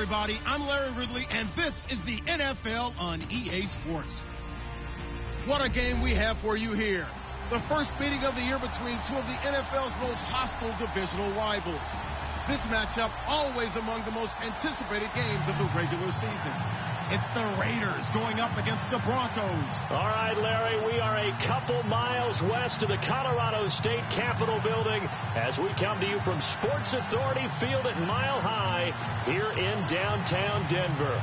everybody. I'm Larry Ridley, and this is the NFL on EA Sports. What a game we have for you here. The first meeting of the year between two of the NFL's most hostile divisional rivals. This matchup always among the most anticipated games of the regular season. It's the Raiders going up against the Broncos. All right, Larry, we are a couple miles west of the Colorado State Capitol building as we come to you from Sports Authority Field at Mile High here in downtown Denver.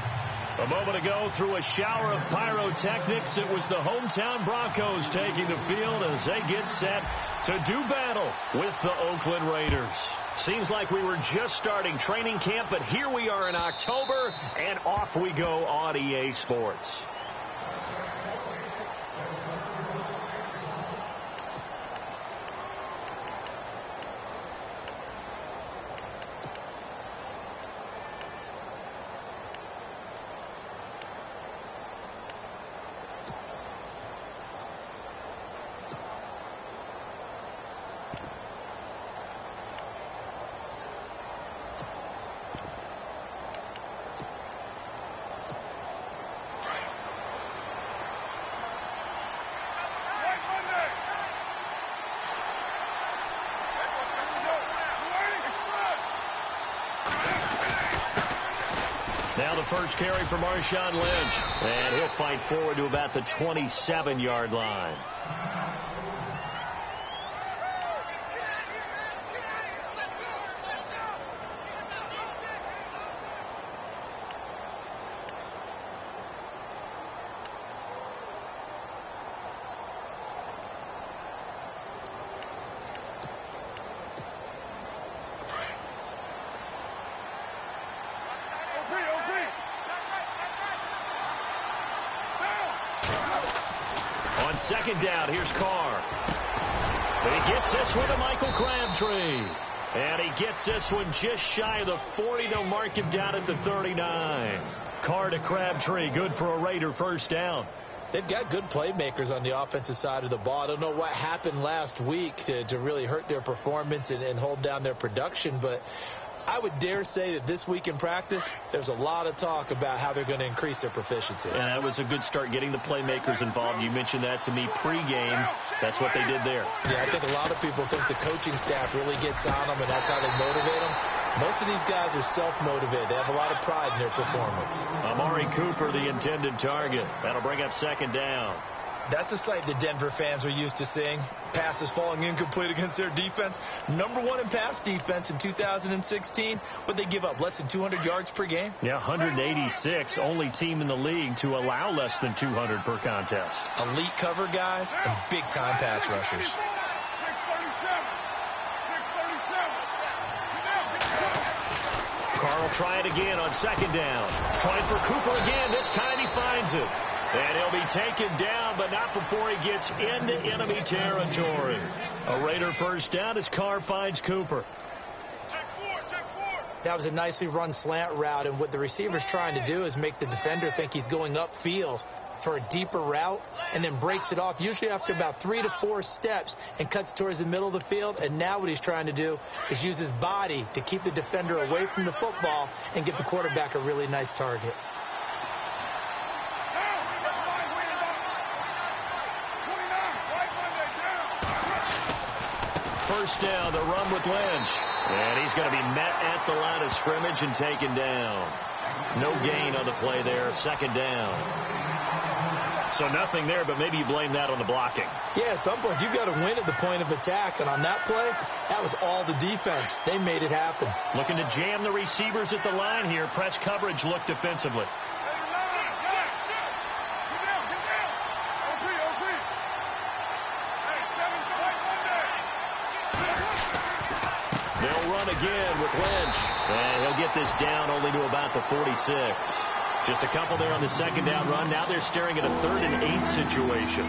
A moment ago, through a shower of pyrotechnics, it was the hometown Broncos taking the field as they get set to do battle with the Oakland Raiders. Seems like we were just starting training camp, but here we are in October, and off we go on EA Sports. Now the first carry for Marshawn Lynch, and he'll fight forward to about the 27-yard line. On second down, here's Carr. He gets this one to Michael Crabtree. And he gets this one just shy of the 40. They'll mark him down at the 39. Carr to Crabtree, good for a Raider first down. They've got good playmakers on the offensive side of the ball. I don't know what happened last week to really hurt their performance and hold down their production, but I would dare say that this week in practice, there's a lot of talk about how they're going to increase their proficiency. And that was a good start getting the playmakers involved. You mentioned that to me pregame. That's what they did there. Yeah, I think a lot of people think the coaching staff really gets on them, and that's how they motivate them. Most of these guys are self-motivated. They have a lot of pride in their performance. Amari Cooper, the intended target. That'll bring up second down. That's a sight the Denver fans are used to seeing. Passes falling incomplete against their defense. Number one in pass defense in 2016. Would they give up less than 200 yards per game? Yeah, 186. Only team in the league to allow less than 200 per contest. Elite cover guys and big-time pass rushers. Carr will try it again on second down. Trying for Cooper again. This time he finds it. And he'll be taken down, but not before he gets into enemy territory. A Raider first down as Carr finds Cooper. That was a nicely run slant route, and what the receiver's trying to do is make the defender think he's going upfield for a deeper route and then breaks it off, usually after about 3 to 4 steps, and cuts towards the middle of the field. And now what he's trying to do is use his body to keep the defender away from the football and give the quarterback a really nice target. First down, the run with Lynch. And he's going to be met at the line of scrimmage and taken down. No gain on the play there. Second down. So nothing there, but maybe you blame that on the blocking. Yeah, at some point, you've got to win at the point of attack. And on that play, that was all the defense. They made it happen. Looking to jam the receivers at the line here. Press coverage look defensively. Again with Lynch, and he'll get this down only to about the 46. Just a couple there on the second down run. Now they're staring at a 3rd and 8 situation.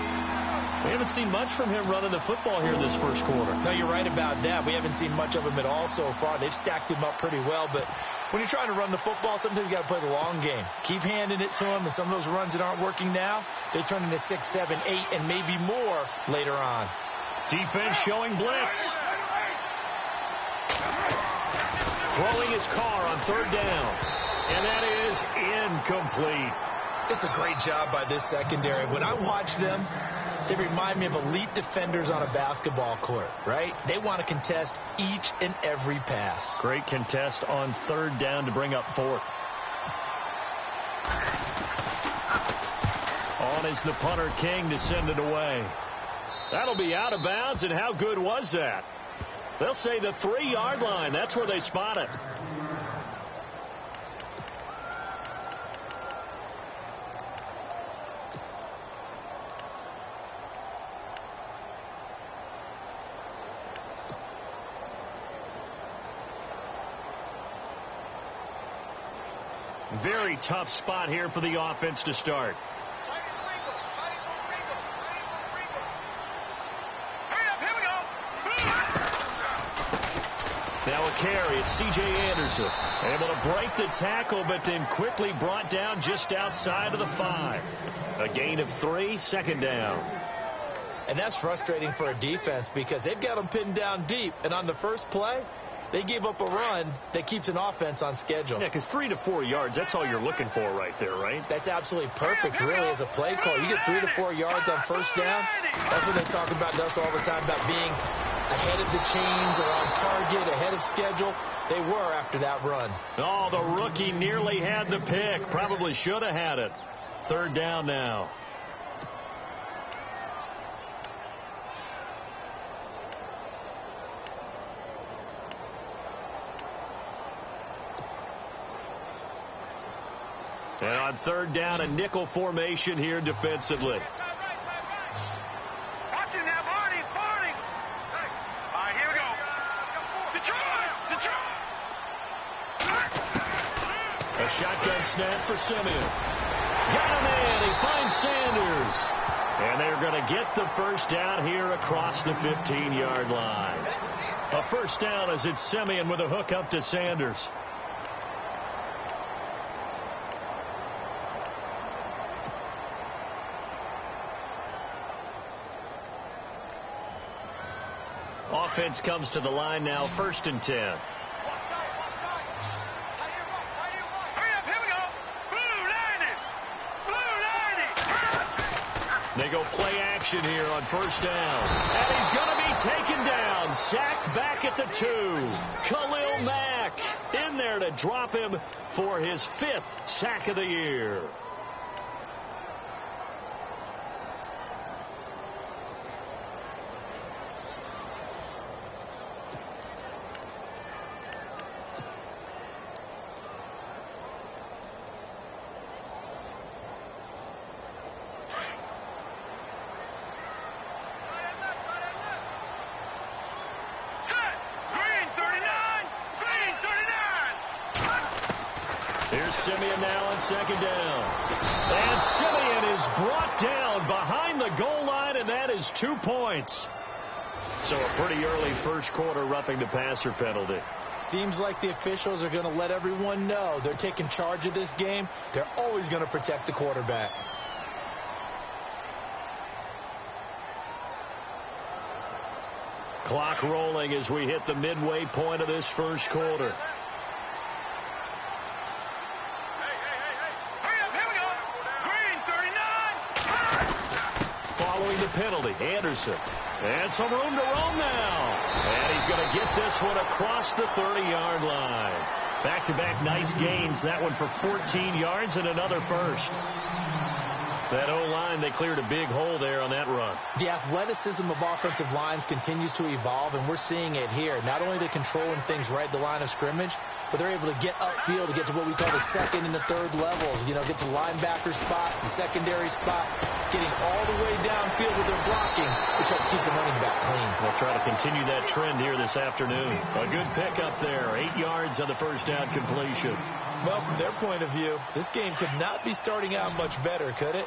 We haven't seen much from him running the football here in this first quarter. No, you're right about that. We haven't seen much of him at all so far. They've stacked him up pretty well, but when you're trying to run the football, sometimes you got to play the long game. Keep handing it to him, and some of those runs that aren't working now, they turn into 6, 7, 8, and maybe more later on. Defense showing blitz. Throwing his Carr on 3rd down. And that is incomplete. It's a great job by this secondary. When I watch them, they remind me of elite defenders on a basketball court, right? They want to contest each and every pass. Great contest on third down to bring up fourth. On is the punter, King, to send it away. That'll be out of bounds, and how good was that? They'll say the 3-yard line. That's where they spot it. Very tough spot here for the offense to start. Now a carry. It's C.J. Anderson. Able to break the tackle, but then quickly brought down just outside of the 5. A gain of 3, second down. And that's frustrating for a defense because they've got them pinned down deep. And on the first play, they gave up a run that keeps an offense on schedule. Yeah, because 3 to 4 yards, that's all you're looking for right there, right? That's absolutely perfect, really, as a play call. You get 3 to 4 yards on first down. That's what they talk about us all the time, about being ahead of the chains or on target, ahead of schedule. They were after that run. Oh, the rookie nearly had the pick. Probably should have had it. Third down now. And on third down, a nickel formation here defensively. A shotgun snap for Simeon. Got him in. He finds Sanders. And they're going to get the first down here across the 15-yard line. A first down as it's Simeon with a hook up to Sanders. Offense comes to the line now, 1st and 10. They go play action here on first down. And he's going to be taken down. Sacked back at the 2. Khalil Mack in there to drop him for his 5th sack of the year. Simeon now on second down. And Simeon is brought down behind the goal line, and that is 2 points. So a pretty early first quarter roughing the passer penalty. Seems like the officials are going to let everyone know they're taking charge of this game. They're always going to protect the quarterback. Clock rolling as we hit the midway point of this first quarter. Penalty. Anderson. And some room to roam now. And he's going to get this one across the 30-yard line. Back-to-back nice gains. That one for 14 yards and another first. That O-line, they cleared a big hole there on that run. The athleticism of offensive lines continues to evolve, and we're seeing it here. Not only are they controlling things right at the line of scrimmage, but they're able to get upfield to get to what we call the second and the third levels. You know, get to linebacker spot, the secondary spot, getting all the way downfield with their blocking, which helps keep the running back clean. We'll try to continue that trend here this afternoon. A good pickup there. 8 yards on the first down completion. Well, from their point of view, this game could not be starting out much better, could it?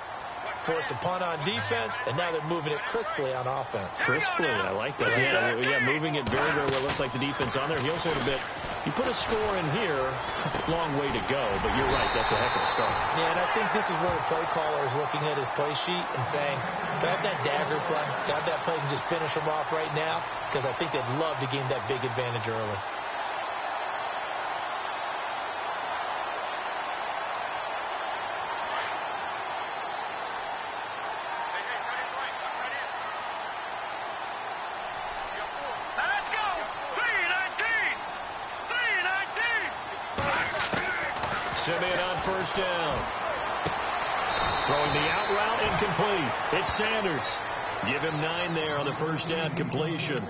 Force a punt on defense, and now they're moving it crisply on offense. Crisply, I like that. Yeah, moving it very, very well. Looks like the defense on there. He also had a bit. He put a score in here. Long way to go, but you're right. That's a heck of a start. Yeah, and I think this is where the play caller is looking at his play sheet and saying, can I have that dagger play? Can I have that play and just finish them off right now? Because I think they'd love to gain that big advantage early. Simeon on first down. Throwing the out route, incomplete. It's Sanders. Give him 9 there on the first down completion.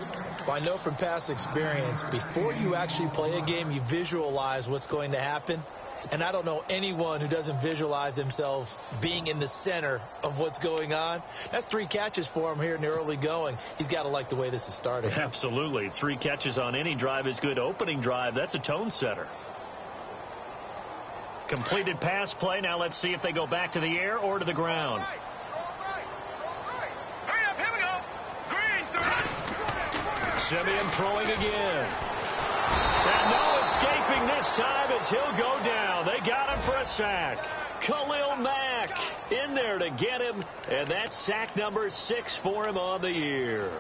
Well, I know from past experience, before you actually play a game, you visualize what's going to happen. And I don't know anyone who doesn't visualize themselves being in the center of what's going on. That's 3 catches for him here in the early going. He's got to like the way this is starting. Absolutely. 3 catches on any drive is good. Opening drive, that's a tone setter. Completed pass play. Now let's see if they go back to the air or to the ground. Simeon throwing again. And no escaping this time as he'll go down. They got him for a sack. Khalil Mack in there to get him. And that's sack number 6 for him on the year.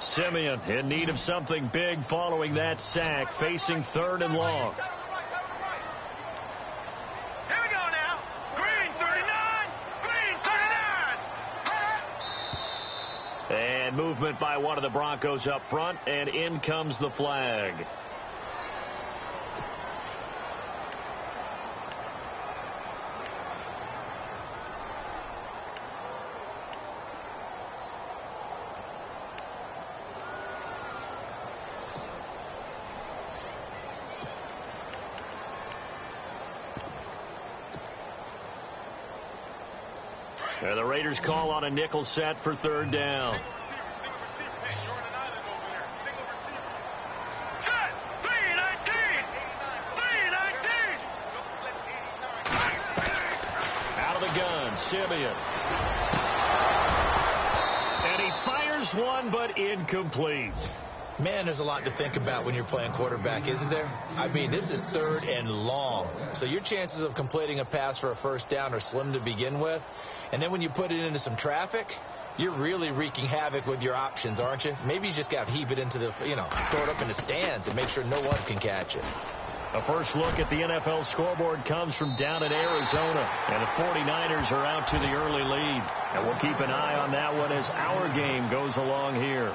Simeon in need of something big following that sack, facing 3rd and long. Here we go now. Green 39. Green 39. And movement by one of the Broncos up front, and in comes the flag. And the Raiders call on a nickel set for 3rd down. Single receiver. Hey, Jordan Island over there. Single receiver. Set. 319. 319. Out of the gun, Simeon. And he fires one, but incomplete. Man, there's a lot to think about when you're playing quarterback, isn't there? I mean, this is 3rd and long. So your chances of completing a pass for a first down are slim to begin with. And then when you put it into some traffic, you're really wreaking havoc with your options, aren't you? Maybe you just got to heave it into the, throw it up in the stands and make sure no one can catch it. A first look at the NFL scoreboard comes from down in Arizona. And the 49ers are out to the early lead. And we'll keep an eye on that one as our game goes along here.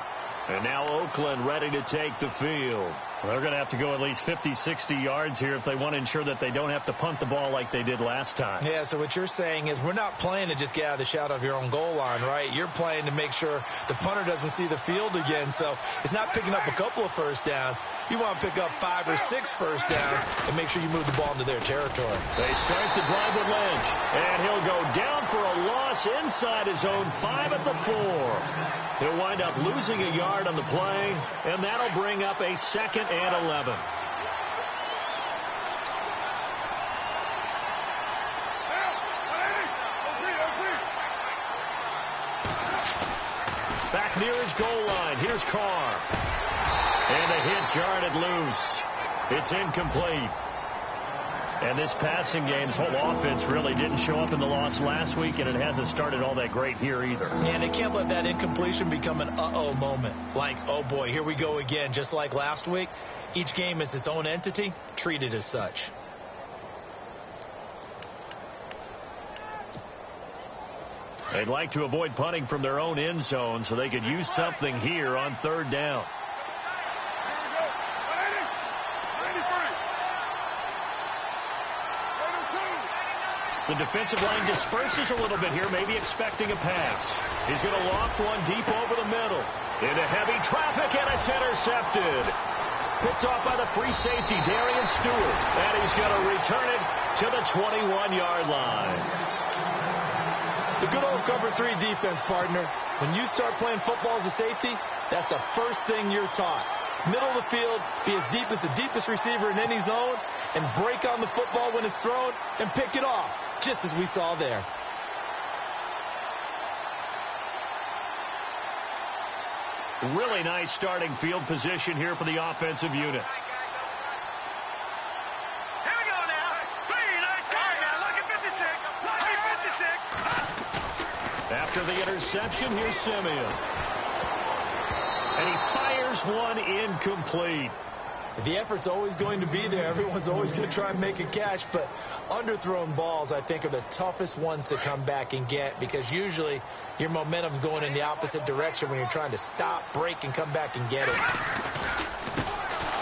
And now Oakland ready to take the field. Well, they're going to have to go at least 50, 60 yards here if they want to ensure that they don't have to punt the ball like they did last time. Yeah, so what you're saying is we're not playing to just get out of the shadow of your own goal line, right? You're playing to make sure the punter doesn't see the field again. So it's not picking up a couple of first downs. You want to pick up 5 or 6 first downs and make sure you move the ball into their territory. They start the drive with Lynch, and he'll go down for a loss inside his own 5 at the 4. He'll wind up losing a yard on the play, and that'll bring up a 2nd and 11. Back near his goal line. Here's Carr. And a hit jarred it loose. It's incomplete. And this passing game's whole offense really didn't show up in the loss last week, and it hasn't started all that great here either. And they can't let that incompletion become an uh-oh moment. Like, oh boy, here we go again. Just like last week, each game is its own entity, treated as such. They'd like to avoid punting from their own end zone so they could use something here on 3rd down. The defensive line disperses a little bit here, maybe expecting a pass. He's going to loft one deep over the middle. Into heavy traffic, and it's intercepted. Picked off by the free safety, Darian Stewart. And he's going to return it to the 21-yard line. The good old cover 3 defense, partner. When you start playing football as a safety, that's the first thing you're taught. Middle of the field, be as deep as the deepest receiver in any zone, and break on the football when it's thrown and pick it off, just as we saw there. Really nice starting field position here for the offensive unit. Here we go now. 319. Look at 56. 356. After the interception, here's Simeon. And he fires one incomplete. The effort's always going to be there. Everyone's always going to try and make a catch, but underthrown balls, I think, are the toughest ones to come back and get because usually your momentum's going in the opposite direction when you're trying to stop, break, and come back and get it.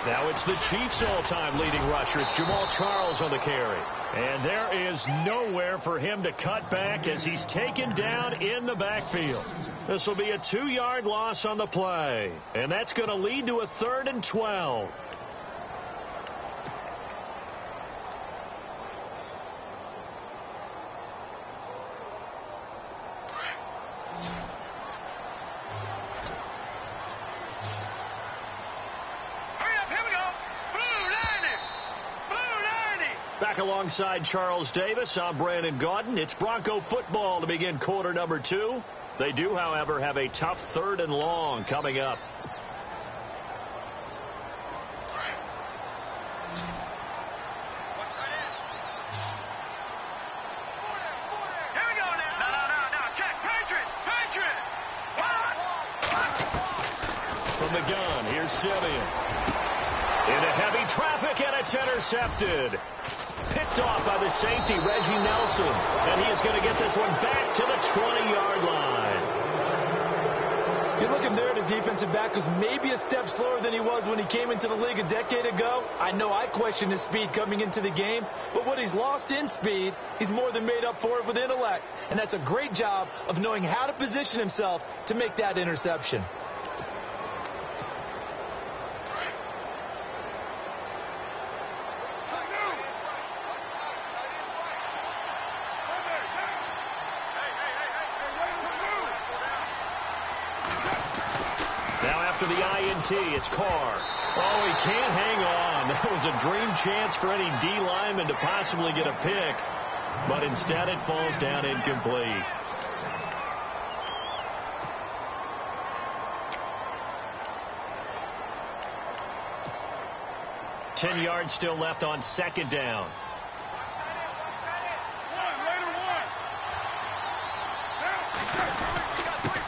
Now it's the Chiefs' all-time leading rusher. It's Jamal Charles on the carry. And there is nowhere for him to cut back as he's taken down in the backfield. This will be a 2-yard loss on the play. And that's going to lead to a 3rd and 12. Back alongside Charles Davis, I'm Brandon Gaudin. It's Bronco football to begin quarter number 2. They do, however, have a tough 3rd and long coming up. Here we go now. No. Check. Patriot. From the gun, here's Simeon. Into heavy traffic, and it's intercepted. Picked off by the safety, Reggie Nelson. And he is going to get this one back to the 20-yard line. You're looking there at a defensive back who's maybe a step slower than he was when he came into the league a decade ago. I know I questioned his speed coming into the game, but what he's lost in speed, he's more than made up for it with intellect. And that's a great job of knowing how to position himself to make that interception. After the INT, it's Carr. Oh, he can't hang on. That was a dream chance for any D lineman to possibly get a pick, but instead it falls down incomplete. Ten yards still left on 2nd down.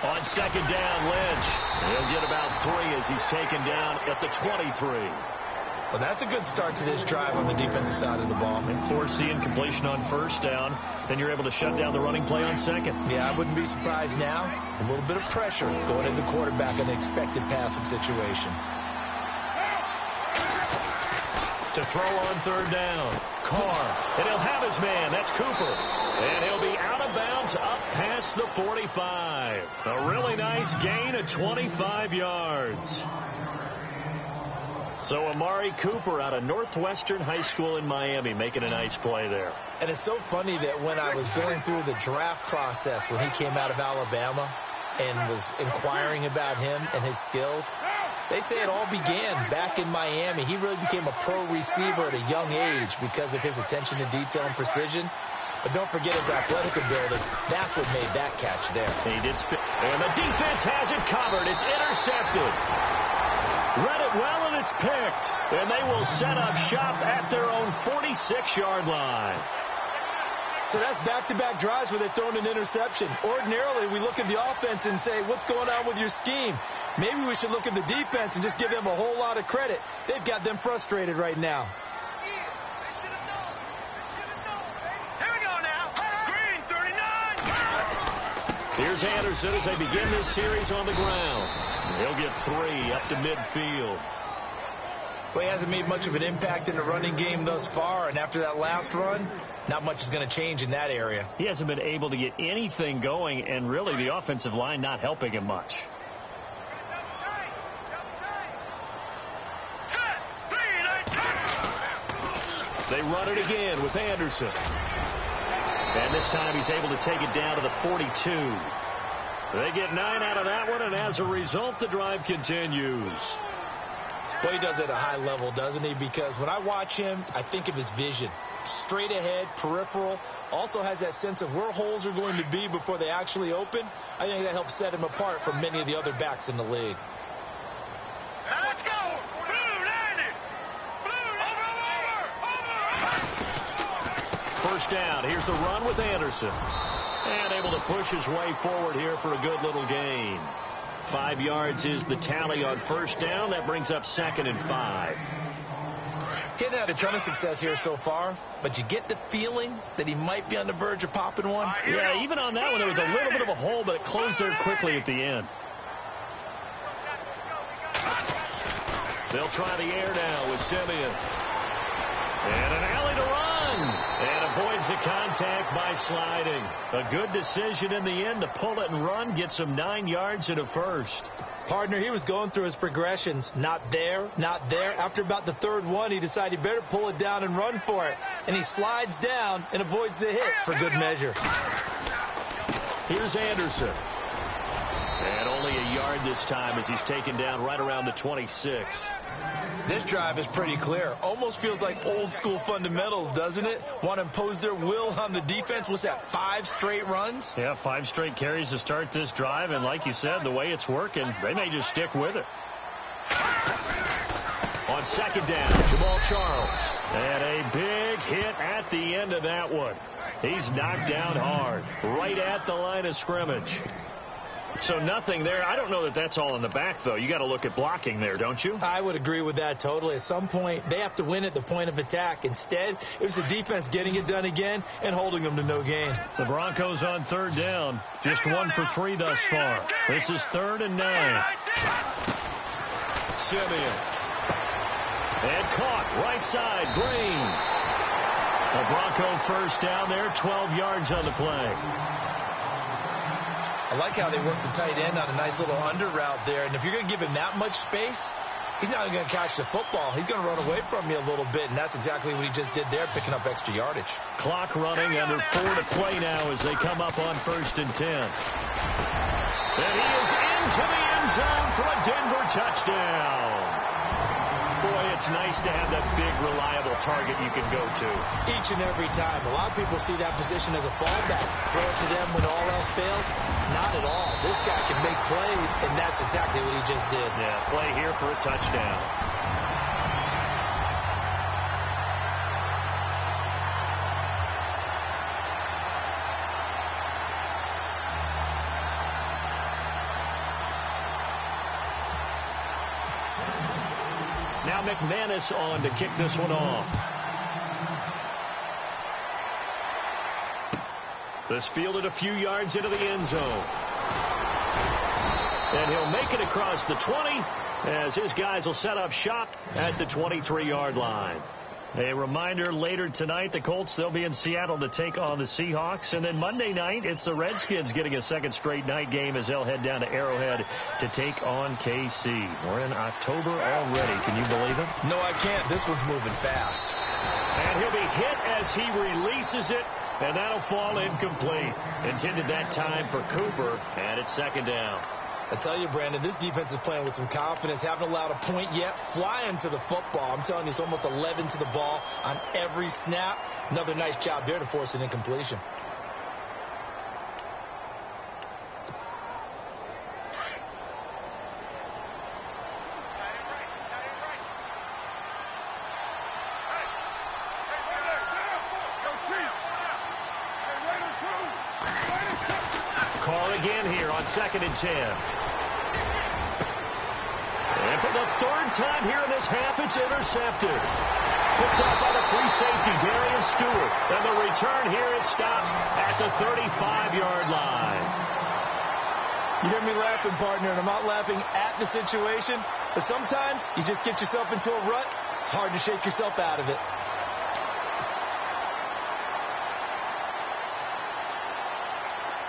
On 2nd down, Lynch. He'll get about 3 as he's taken down at the 23. Well, that's a good start to this drive on the defensive side of the ball. And force the incompletion on 1st down. Then you're able to shut down the running play on 2nd. Yeah, I wouldn't be surprised now. A little bit of pressure going into the quarterback in the expected passing situation. To throw on 3rd down. Carr. And he'll have his man. That's Cooper. And he'll be out of bounds up past the 45. A really nice gain of 25 yards. So Amari Cooper out of Northwestern High School in Miami making a nice play there. And it's so funny that when I was going through the draft process when he came out of Alabama and was inquiring about him and his skills, they say it all began back in Miami. He really became a pro receiver at a young age because of his attention to detail and precision. But don't forget his athletic ability. That's what made that catch there. He did spin. And the defense has it covered. It's intercepted. Read it well, and it's picked. And they will set up shop at their own 46-yard line. So that's back-to-back drives where they've thrown an interception. Ordinarily, we look at the offense and say, what's going on with your scheme? Maybe we should look at the defense and just give them a whole lot of credit. They've got them frustrated right now. Here we go now. Green, 39. Here's Anderson as they begin this series on the ground. He'll get 3 up to midfield. Well, he hasn't made much of an impact in the running game thus far, and after that last run, not much is going to change in that area. He hasn't been able to get anything going, and really the offensive line not helping him much. They run it again with Anderson. And this time he's able to take it down to the 42. They get 9 out of that one, and as a result, the drive continues. Well, he does it at a high level, doesn't he? Because when I watch him, I think of his vision. Straight ahead, peripheral. Also has that sense of where holes are going to be before they actually open. I think that helps set him apart from many of the other backs in the league. Now let's go. Blue, 90. Blue, over. First down. Here's the run with Anderson. And able to push his way forward here for a good little gain. 5 yards is the tally on first down. That brings up 2nd and 5. Getting had a ton of success here so far, but you get the feeling that he might be on the verge of popping one. Yeah, even on that one, there was a little bit of a hole, but it closed there quickly at the end. They'll try the air now with Simeon. And an alley to run. And avoids the contact by sliding. A good decision in the end to pull it and run. Gets him 9 yards and a first. Partner, he was going through his progressions. Not there, not there. After about the third one, he decided he better pull it down and run for it. And he slides down and avoids the hit for good measure. Here's Anderson. And only a yard this time as he's taken down right around the 26. This drive is pretty clear. Almost feels like old school fundamentals, doesn't it? Want to impose their will on the defense. What's that, 5 straight runs? Yeah, 5 straight carries to start this drive. And like you said, the way it's working, they may just stick with it. On second down, Jamal Charles. And a big hit at the end of that one. He's knocked down hard, right at the line of scrimmage. So nothing there. I don't know that that's all in the back, though. You got to look at blocking there, don't you? I would agree with that totally. At some point, they have to win at the point of attack. Instead, it was the defense getting it done again and holding them to no gain. The Broncos on third down. Just 1 for 3 thus far. This is 3rd and 9. Simeon. And caught right side. Green. A Bronco first down there. 12 yards on the play. I like how they work the tight end on a nice little under route there. And if you're going to give him that much space, he's not going to catch the football. He's going to run away from you a little bit, and that's exactly what he just did there, picking up extra yardage. Clock running, under 4 to play now as they come up on 1st and 10. And he is into the end zone for a Denver touchdown. Boy, it's nice to have that big, reliable target you can go to. Each and every time. A lot of people see that position as a fallback. Throw it to them when all else fails. Not at all. This guy can make plays, and that's exactly what he just did. Yeah, play here for a touchdown. Now McManus on to kick this one off. This fielded a few yards into the end zone. And he'll make it across the 20 as his guys will set up shop at the 23-yard line. A reminder, later tonight, the Colts, they'll be in Seattle to take on the Seahawks. And then Monday night, it's the Redskins getting a second straight night game as they'll head down to Arrowhead to take on KC. We're in October already. Can you believe it? No, I can't. This one's moving fast. And he'll be hit as he releases it, and that'll fall incomplete. Intended that time for Cooper, and it's 2nd down. I tell you, Brandon, this defense is playing with some confidence. Haven't allowed a point yet. Flying to the football. I'm telling you, it's almost 11 to the ball on every snap. Another nice job there to force an incompletion. Call again here on 2nd and 10. And for the 3rd time here in this half, it's intercepted. Picked off by the free safety, Darian Stewart. And the return here is stopped at the 35-yard line. You hear me laughing, partner, and I'm not laughing at the situation, but sometimes you just get yourself into a rut. It's hard to shake yourself out of it.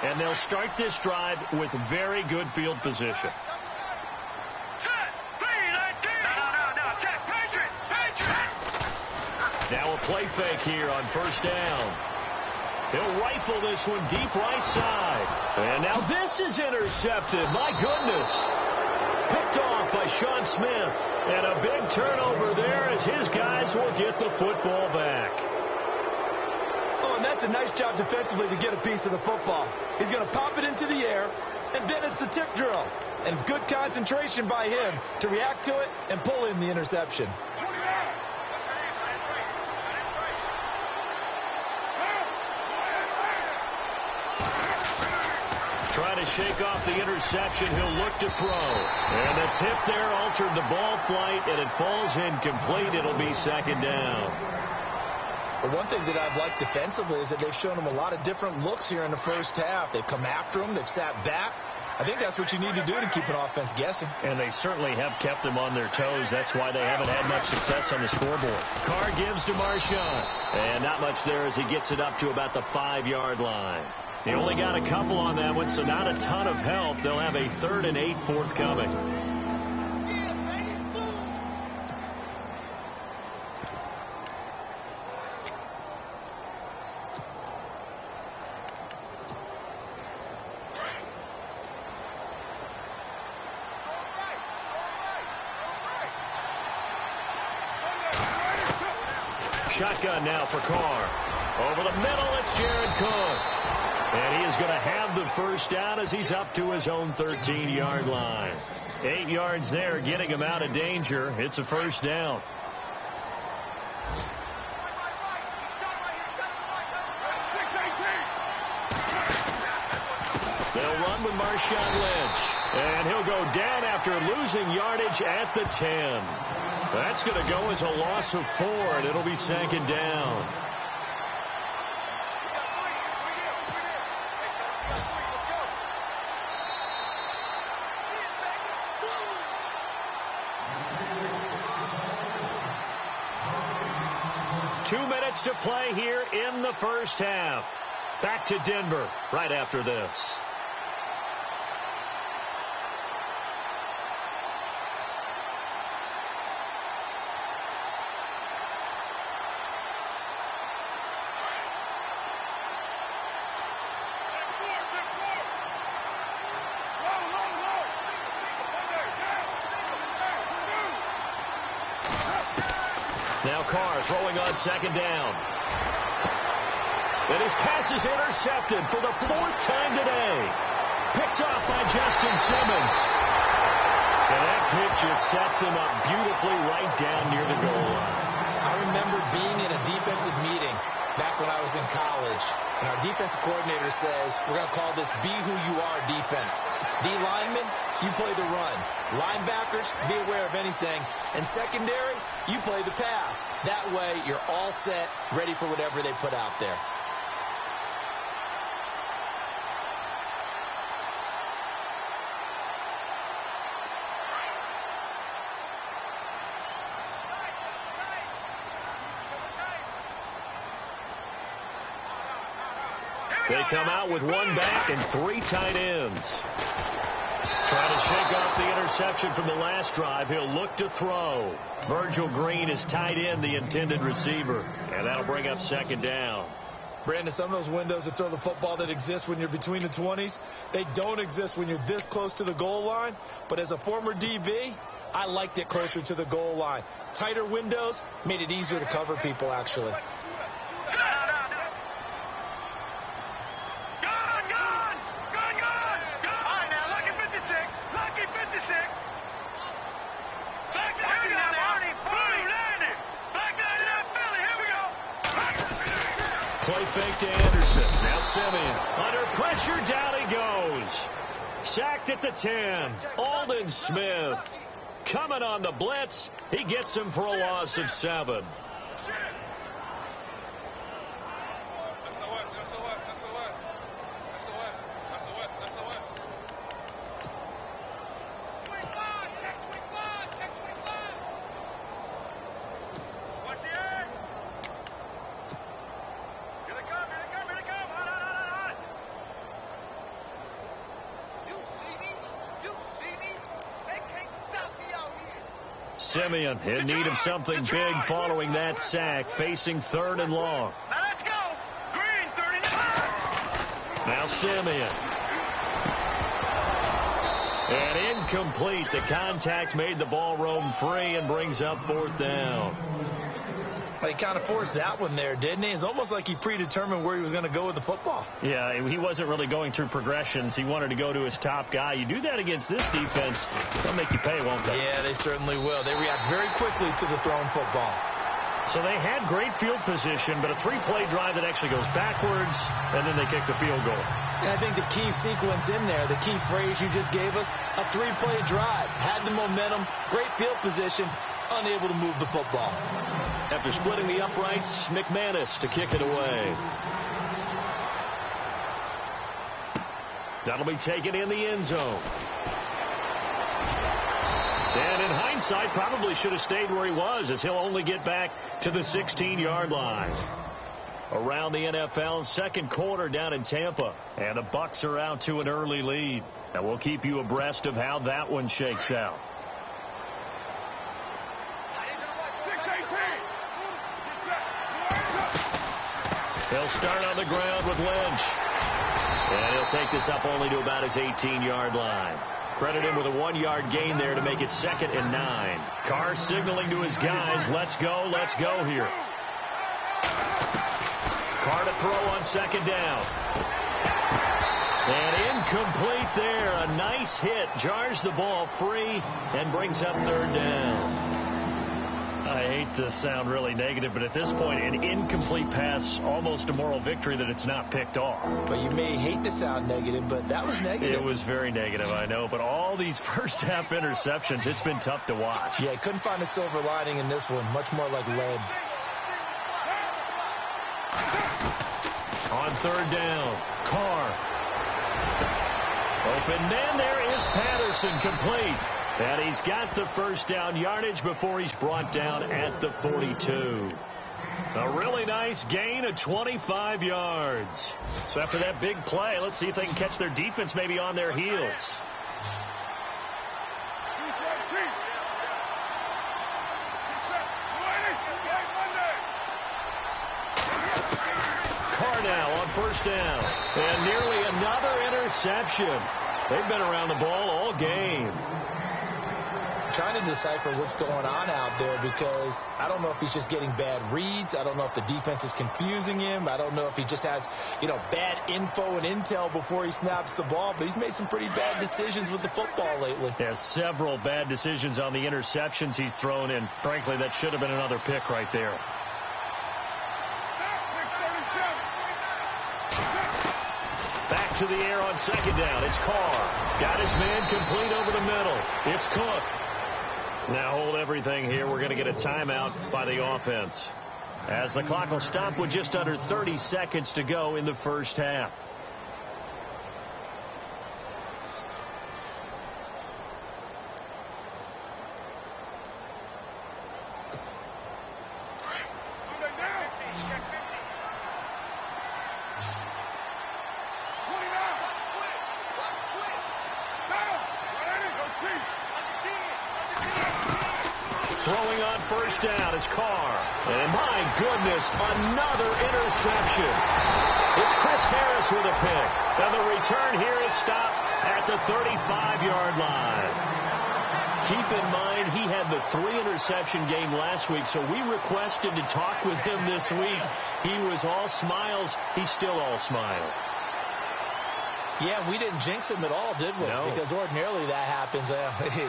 And they'll start this drive with very good field position. Now a play fake here on 1st down. He'll rifle this one deep right side. And now this is intercepted. My goodness. Picked off by Sean Smith. And a big turnover there as his guys will get the football back. Oh, and that's a nice job defensively to get a piece of the football. He's going to pop it into the air, and then it's the tip drill. And good concentration by him to react to it and pull in the interception. Trying to shake off the interception. He'll look to throw. And the tip there altered the ball flight, and it falls incomplete. It'll be second down. But one thing that I've liked defensively is that they've shown him a lot of different looks here in the first half. They've come after him. They've sat back. I think that's what you need to do to keep an offense guessing. And they certainly have kept them on their toes. That's why they haven't had much success on the scoreboard. Carr gives to Marshawn. And not much there as he gets it up to about the 5-yard line. He only got a couple on that one, so not a ton of help. They'll have a 3rd and 8 forthcoming. Shotgun now for Carr. Over the middle, it's Jared Cook. And he is going to have the first down as he's up to his own 13-yard line. 8 yards there, getting him out of danger. It's a first down. They'll run with Marshawn Lynch. And he'll go down after losing yardage at the 10. That's going to go as a loss of 4, and it'll be second down. Two minutes to play here in the first half. Back to Denver right after this. Now Carr throwing on second down. And his pass is intercepted for the 4th time today. Picked off by Justin Simmons. And that pitch just sets him up beautifully right down near the goal line. I remember being in a defensive meeting back when I was in college, and our defensive coordinator says, we're going to call this Be Who You Are defense. D linemen, you play the run. Linebackers, be aware of anything. And secondary, you play the pass. That way, you're all set, ready for whatever they put out there. They come out with 1 back and 3 tight ends. Trying to shake off the interception from the last drive. He'll look to throw. Virgil Green is tight end, the intended receiver. And that'll bring up second down. Brandon, some of those windows that throw the football that exist when you're between the 20s, they don't exist when you're this close to the goal line. But as a former DB, I liked it closer to the goal line. Tighter windows made it easier to cover people, actually. Play fake to Anderson. Now Simeon. Under pressure, down he goes. Sacked at the 10. Aldon Smith coming on the blitz. He gets him for a loss of 7. Simeon in need of something big following that sack, facing 3rd and long. Now let's go. Green, 39. Now Simeon. And incomplete. The contact made the ball roam free and brings up 4th down. He kind of forced that one there, didn't he? It's almost like he predetermined where he was going to go with the football. Yeah, he wasn't really going through progressions. He wanted to go to his top guy. You do that against this defense, they'll make you pay, won't they? Yeah, they certainly will. They react very quickly to the thrown football. So they had great field position, but a 3-play drive that actually goes backwards, and then they kick the field goal. And I think the key sequence in there, the key phrase you just gave us, a 3-play drive. Had the momentum, great field position, unable to move the football. After splitting the uprights, McManus to kick it away. That'll be taken in the end zone. And in hindsight, probably should have stayed where he was, as he'll only get back to the 16-yard line. Around the NFL, second quarter down in Tampa. And the Bucs are out to an early lead. And we'll keep you abreast of how that one shakes out. He'll start on the ground with Lynch. And he'll take this up only to about his 18-yard line. Credit him with a 1-yard gain there to make it 2nd and 9. Carr signaling to his guys, let's go here. Carr to throw on 2nd down. And incomplete there. A nice hit. Jars the ball free and brings up 3rd down. I hate to sound really negative, but at this point, an incomplete pass, almost a moral victory that it's not picked off. But you may hate to sound negative, but that was negative. It was very negative, I know. But all these first-half interceptions, it's been tough to watch. Yeah, couldn't find a silver lining in this one. Much more like lead. On 3rd down, Carr. Open man, there is Patterson, complete. And he's got the first down yardage before he's brought down at the 42. A really nice gain of 25 yards. So after that big play, let's see if they can catch their defense maybe on their heels. Carr now on 1st down. And nearly another interception. They've been around the ball all game. Trying to decipher what's going on out there, because I don't know if he's just getting bad reads. I don't know if the defense is confusing him. I don't know if he just has, bad info and intel before he snaps the ball. But he's made some pretty bad decisions with the football lately. Yeah, several bad decisions on the interceptions he's thrown in. Frankly, that should have been another pick right there. Back to the air on 2nd down. It's Carr. Got his man complete over the middle. It's Cook. Now hold everything here. We're going to get a timeout by the offense, as the clock will stop with just under 30 seconds to go in the first half. Throwing on 1st down is Carr. And my goodness, another interception. It's Chris Harris with a pick. And the return here is stopped at the 35-yard line. Keep in mind, he had the 3-interception game last week, so we requested to talk with him this week. He was all smiles. He's still all smile. Yeah, we didn't jinx him at all, did we? No. Because ordinarily that happens.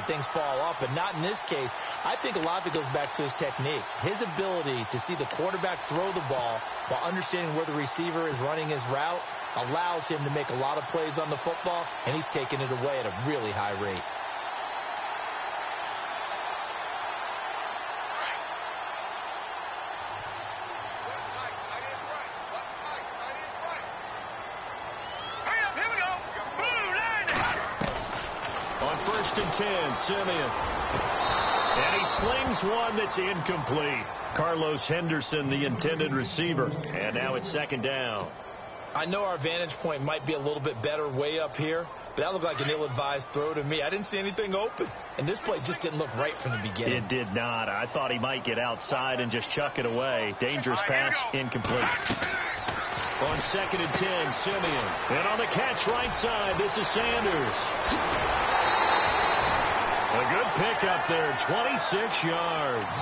Things fall off, but not in this case. I think a lot of it goes back to his technique. His ability to see the quarterback throw the ball while understanding where the receiver is running his route allows him to make a lot of plays on the football, and he's taking it away at a really high rate. On 1st and 10, Simeon. And he slings one that's incomplete. Carlos Henderson, the intended receiver. And now it's 2nd down. I know our vantage point might be a little bit better way up here, but that looked like an ill-advised throw to me. I didn't see anything open. And this play just didn't look right from the beginning. It did not. I thought he might get outside and just chuck it away. Dangerous pass, incomplete. On 2nd and 10, Simeon. And on the catch right side, this is Sanders. A good pickup there, 26 yards.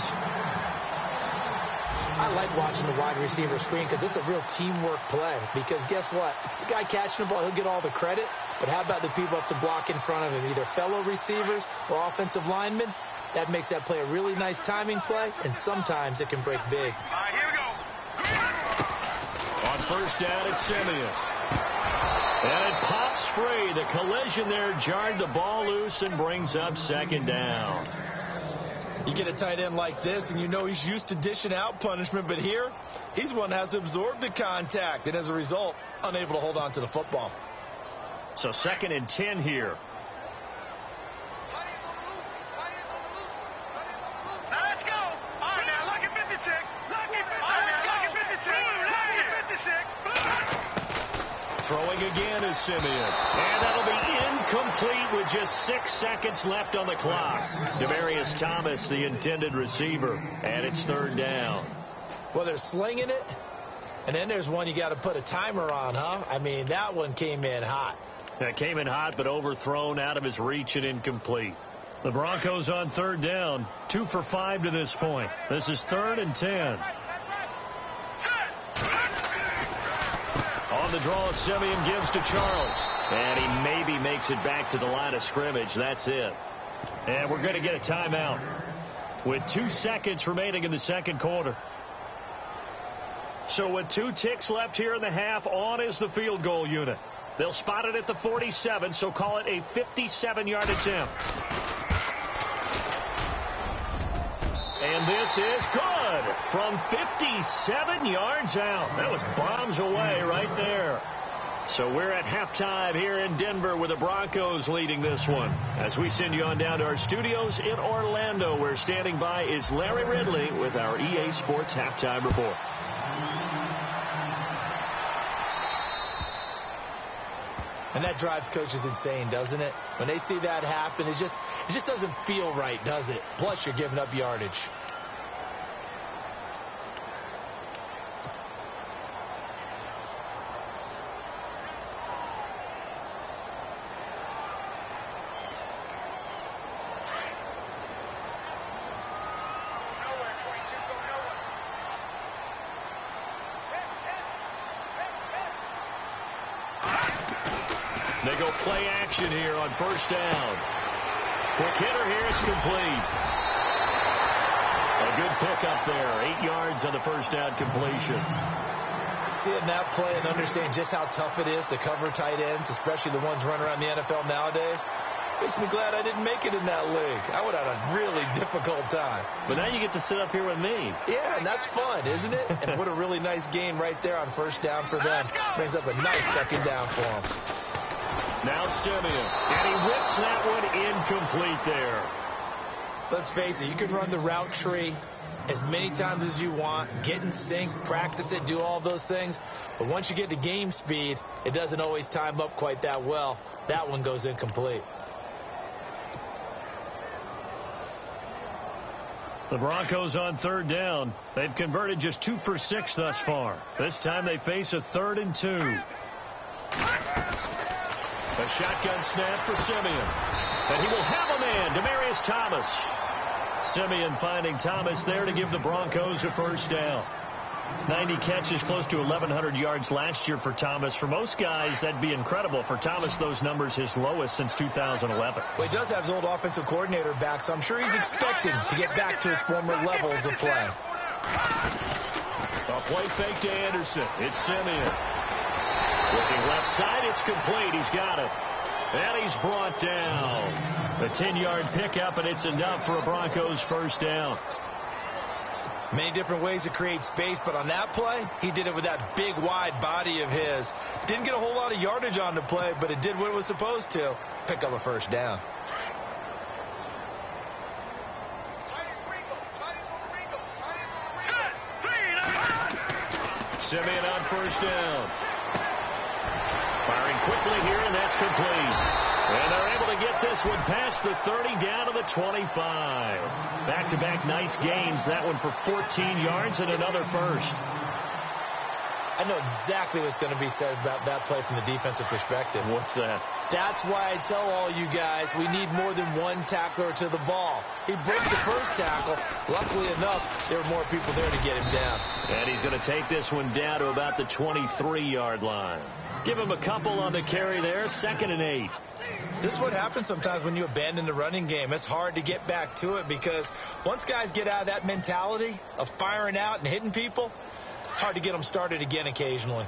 I like watching the wide receiver screen because it's a real teamwork play. Because guess what? The guy catching the ball, he'll get all the credit. But how about the people up to block in front of him, either fellow receivers or offensive linemen? That makes that play a really nice timing play, and sometimes it can break big. All right, here we go. On 1st down, it's Simeon. And it pops free. The collision there jarred the ball loose and brings up second down. You get a tight end like this, and you know he's used to dishing out punishment, but here, he's one that has to absorb the contact, and as a result, unable to hold on to the football. So 2nd and 10 here. Now let's go. All right, now look at 56. Look at 56. All right, now look at 56. Look at 56. Throwing again is Simeon. And that'll be incomplete with just 6 seconds left on the clock. Demaryius Thomas, the intended receiver. And it's 3rd down. Well, they're slinging it. And then there's one you got to put a timer on, huh? I mean, that one came in hot. That came in hot, but overthrown, out of his reach and incomplete. The Broncos on 3rd down. 2 for 5 to this point. This is 3rd and 10. On the draw, Simeon gives to Charles. And he maybe makes it back to the line of scrimmage. That's it. And we're going to get a timeout with 2 seconds remaining in the 2nd quarter. So with 2 ticks left here in the half, on is the field goal unit. They'll spot it at the 47, so call it a 57-yard attempt. And this is good from 57 yards out. That was bombs away right there. So we're at halftime here in Denver with the Broncos leading this one. As we send you on down to our studios in Orlando, where standing by is Larry Ridley with our EA Sports Halftime Report. And that drives coaches insane, doesn't it? When they see that happen, it just doesn't feel right, does it? Plus, you're giving up yardage. They go play action here on 1st down. Quick hitter here, it's complete. A good pickup there. 8 yards on the 1st down completion. Seeing that play and understanding just how tough it is to cover tight ends, especially the ones running around the NFL nowadays, makes me glad I didn't make it in that league. I would have had a really difficult time. But now you get to sit up here with me. Yeah, and that's fun, isn't it? And what a really nice game right there on 1st down for them. Brings up a nice 2nd down for them. Now Simeon, and he whips that one incomplete there. Let's face it, you can run the route tree as many times as you want, get in sync, practice it, do all those things. But once you get to game speed, it doesn't always time up quite that well. That one goes incomplete. The Broncos on 3rd down. They've converted just 2 for 6 thus far. This time they face a 3rd and 2. A shotgun snap for Simeon. And he will have a man, Demaryius Thomas. Simeon finding Thomas there to give the Broncos a 1st down. 90 catches, close to 1,100 yards last year for Thomas. For most guys, that'd be incredible. For Thomas, those numbers his lowest since 2011. Well, he does have his old offensive coordinator back, so I'm sure he's expecting to get back to his former levels of play. A play fake to Anderson. It's Simeon. Looking left side, it's complete. He's got it. And he's brought down. A 10-yard pickup, and it's enough for a Broncos 1st down. Many different ways to create space, but on that play, he did it with that big, wide body of his. Didn't get a whole lot of yardage on the play, but it did what it was supposed to. Pick up a 1st down. Simeon on 1st down. Firing quickly here, and that's complete. And they're able to get this one past the 30 down to the 25. Back-to-back nice gains. That one for 14 yards and another 1st. I know exactly what's going to be said about that play from the defensive perspective. What's that? That's why I tell all you guys we need more than one tackler to the ball. He broke the 1st tackle. Luckily enough, there were more people there to get him down. And he's going to take this one down to about the 23-yard line. Give him a couple on the carry there. 2nd and 8. This is what happens sometimes when you abandon the running game. It's hard to get back to it because once guys get out of that mentality of firing out and hitting people, hard to get them started again occasionally.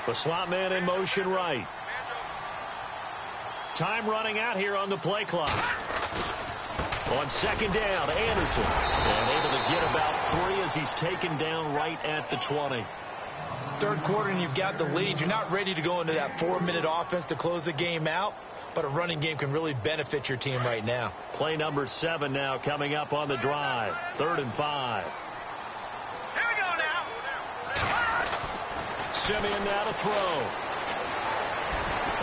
The slot man in motion right. Time running out here on the play clock. On second down, Anderson. And able to get about 3 as he's taken down right at the 20. Third quarter and you've got the lead. You're not ready to go into that 4-minute offense to close the game out, but a running game can really benefit your team right now. Play number 7 now coming up on the drive. 3rd and 5. Here we go now. Simeon now to throw.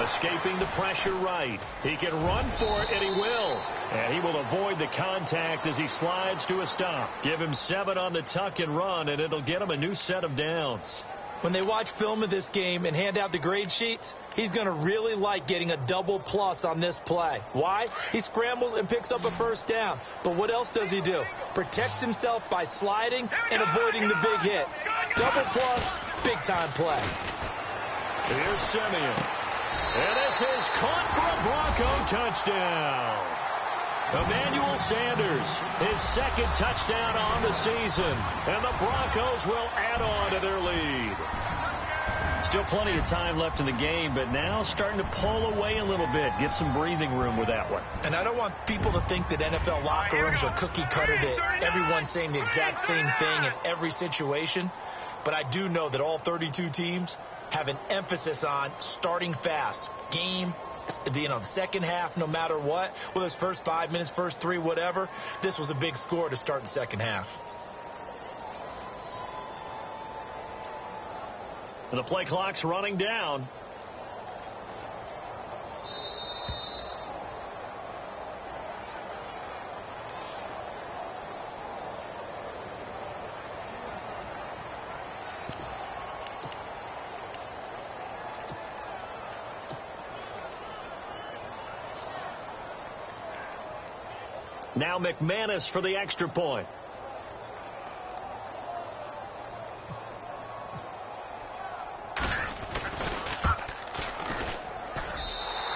Escaping the pressure right. He can run for it, and he will. And he will avoid the contact as he slides to a stop. Give him 7 on the tuck and run, and it'll get him a new set of downs. When they watch film of this game and hand out the grade sheets, he's going to really like getting a double plus on this play. Why? He scrambles and picks up a first down. But what else does he do? Protects himself by sliding and avoiding the big hit. Double plus, big-time play. Here's Simeon. And this is caught for a Bronco touchdown. Emmanuel Sanders, his 2nd touchdown on the season. And the Broncos will add on to their lead. Still plenty of time left in the game, but now starting to pull away a little bit. Get some breathing room with that one. And I don't want people to think that NFL locker rooms are cookie cutter, that everyone's saying the exact same thing in every situation. But I do know that all 32 teams have an emphasis on starting fast. Game, the second half, no matter what, whether it's first 5 minutes, first 3, whatever. This was a big score to start the second half. And the play clock's running down. Now McManus for the extra point.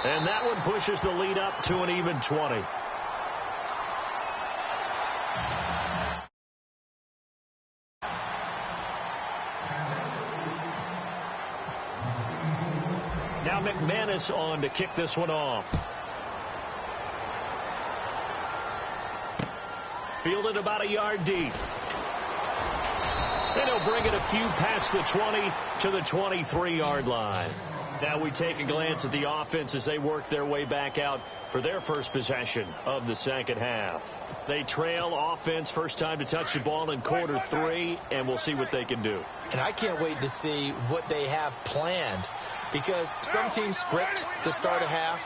And that one pushes the lead up to an even 20. Now McManus on to kick this one off. Fielded about a yard deep. And he'll bring it a few past the 20 to the 23-yard line. Now we take a glance at the offense as they work their way back out for their first possession of the second half. They trail offense, first time to touch the ball in quarter 3, and we'll see what they can do. And I can't wait to see what they have planned, because some teams script to start a half.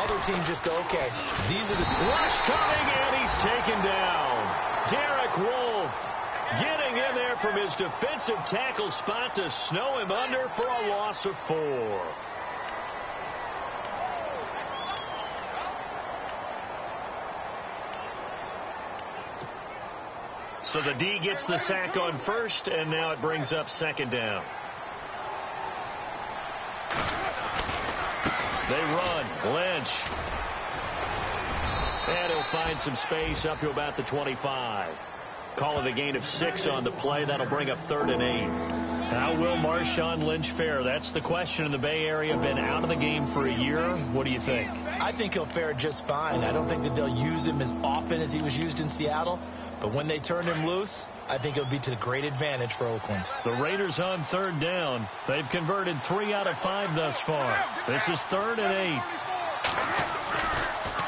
Other teams just go, okay, these are the... Rush coming, and he's taken down. Derek Wolfe getting in there from his defensive tackle spot to snow him under for a loss of 4. So the D gets the sack on first, and now it brings up second down. They run. Lynch. And he'll find some space up to about the 25. Call it a gain of 6 on the play. That'll bring up 3rd and 8. How will Marshawn Lynch fare? That's the question in the Bay Area. Been out of the game for a year. What do you think? I think he'll fare just fine. I don't think that they'll use him as often as he was used in Seattle. But when they turn him loose, I think it'll be to great advantage for Oakland. The Raiders on 3rd down. They've converted 3 out of 5 thus far. This is 3rd and 8.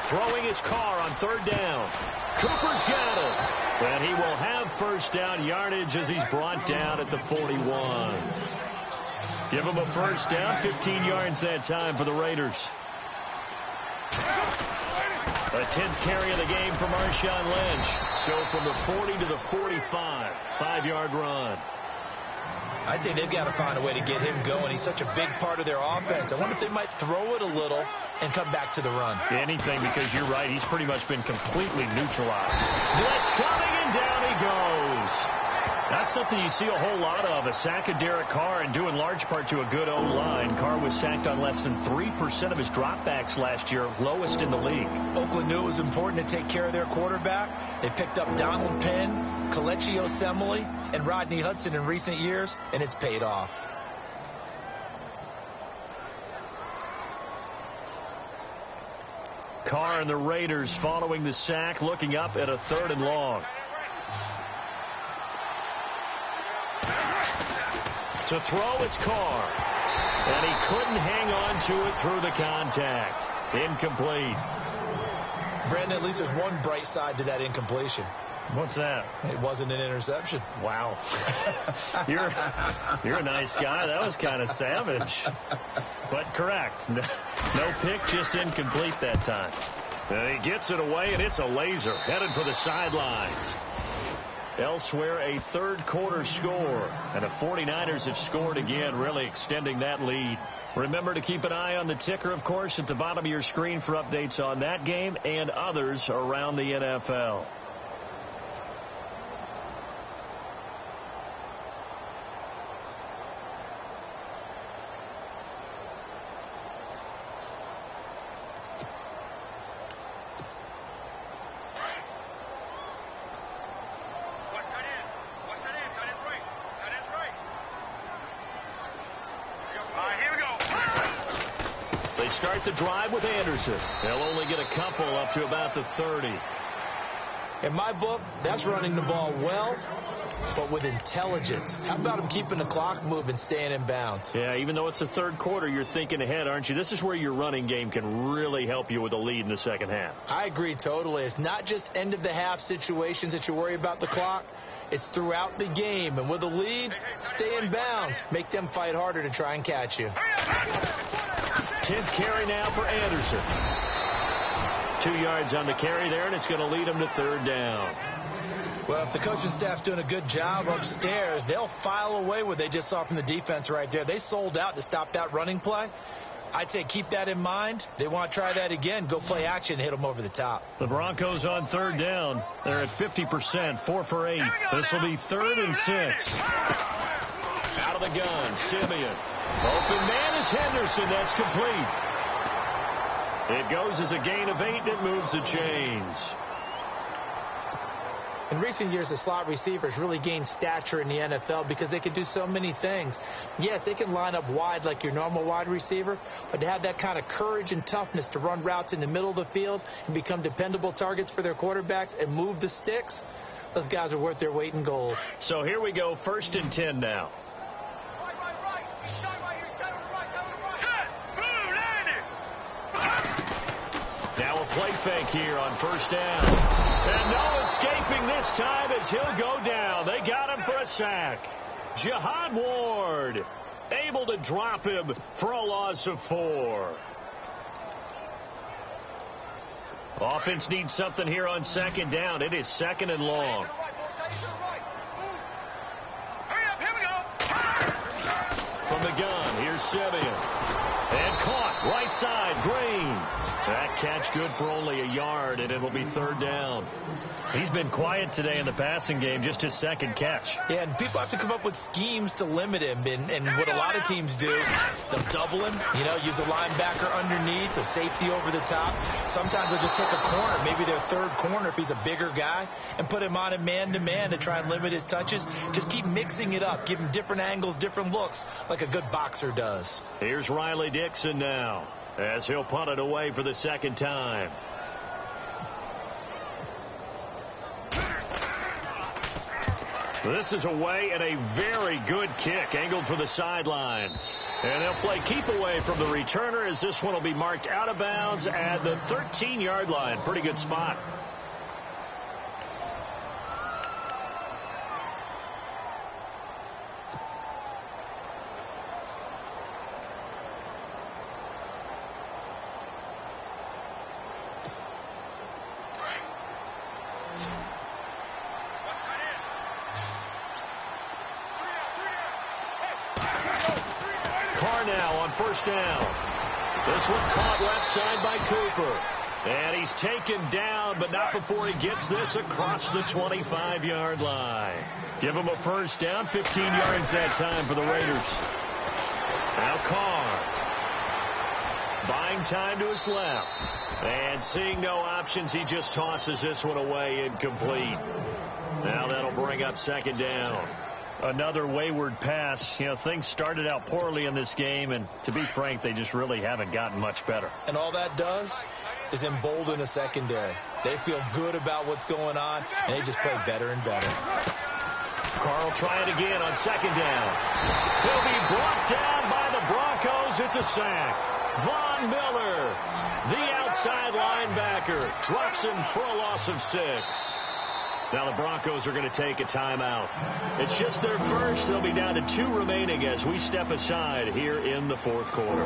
Throwing his car on 3rd down. Cooper's got it. And he will have first down yardage as he's brought down at the 41. Give him a first down. 15 yards that time for the Raiders. A 10th carry of the game for Marshawn Lynch. So from the 40 to the 45. 5-yard run. I'd say they've got to find a way to get him going. He's such a big part of their offense. I wonder if they might throw it a little and come back to the run. Anything, because you're right. He's pretty much been completely neutralized. Blitz coming, and down he goes. That's something you see a whole lot of. A sack of Derek Carr, and due in large part to a good O-line. Carr was sacked on less than 3% of his dropbacks last year, lowest in the league. Oakland knew it was important to take care of their quarterback. They picked up Donald Penn, Kelechi Osemele, and Rodney Hudson in recent years, and it's paid off. Carr and the Raiders following the sack, looking up at a 3rd and long. To throw, it's Carr. And he couldn't hang on to it through the contact. Incomplete. Brandon, at least there's one bright side to that incompletion. What's that? It wasn't an interception. Wow. You're a nice guy. That was kind of savage. But correct. No pick, just incomplete that time. And he gets it away, and it's a laser. Headed for the sidelines. Elsewhere, a 3rd quarter score. And the 49ers have scored again, really extending that lead. Remember to keep an eye on the ticker, of course, at the bottom of your screen for updates on that game and others around the NFL. Start the drive with Anderson. They'll only get a couple up to about the 30. In my book, that's running the ball well, but with intelligence. How about him keeping the clock moving, staying in bounds? Yeah, even though it's the 3rd quarter, you're thinking ahead, aren't you? This is where your running game can really help you with a lead in the 2nd half. I agree totally. It's not just end-of-the-half situations that you worry about the clock. It's throughout the game. And with a lead, stay in bounds. Make them fight harder to try and catch you. 10th carry now for Anderson. 2 yards on the carry there, and it's going to lead him to 3rd down. Well, if the coaching staff's doing a good job upstairs, they'll file away what they just saw from the defense right there. They sold out to stop that running play. I'd say keep that in mind. They want to try that again. Go play action, hit them over the top. The Broncos on 3rd down. They're at 50%, 4 for 8. This will be 3rd and 6. Out of the gun, Simeon. Open man is Henderson. That's complete. It goes as a gain of 8, and it moves the chains. In recent years, the slot receivers really gained stature in the NFL because they can do so many things. Yes, they can line up wide like your normal wide receiver, but to have that kind of courage and toughness to run routes in the middle of the field and become dependable targets for their quarterbacks and move the sticks, those guys are worth their weight in gold. So here we go, 1st and 10 now. Now a play fake here on 1st down. And no escaping this time as he'll go down. They got him for a sack. Jihad Ward able to drop him for a loss of 4. Offense needs something here on 2nd down. It is 2nd and long. From the gun, here's Simeon. And caught right side, Green. That catch good for only a yard, and it'll be 3rd down. He's been quiet today in the passing game, just his 2nd catch. Yeah, and people have to come up with schemes to limit him. And what a lot of teams do, they'll double him, use a linebacker underneath, a safety over the top. Sometimes they'll just take a corner, maybe their 3rd corner if he's a bigger guy, and put him on a man-to-man to try and limit his touches. Just keep mixing it up, give him different angles, different looks, like a good boxer does. Here's Riley Dixon now, as he'll punt it away for the 2nd time. This is away, and a very good kick angled for the sidelines. And they'll play keep away from the returner as this one will be marked out of bounds at the 13-yard line. Pretty good spot. Now on 1st down. This one caught left side by Cooper. And he's taken down, but not before he gets this across the 25-yard line. Give him a 1st down, 15 yards that time for the Raiders. Now Carr. Buying time to his left. And seeing no options, he just tosses this one away incomplete. Now that'll bring up 2nd down. Another wayward pass. You know, things started out poorly in this game, and to be frank, they just really haven't gotten much better. And all that does is embolden a secondary. They feel good about what's going on, and they just play better and better. Carl try it again on second down. He'll be brought down by the Broncos. It's a sack. Von Miller, the outside linebacker, drops him for a loss of 6. Now the Broncos are going to take a timeout. It's just their first. They'll be down to 2 remaining as we step aside here in the fourth quarter.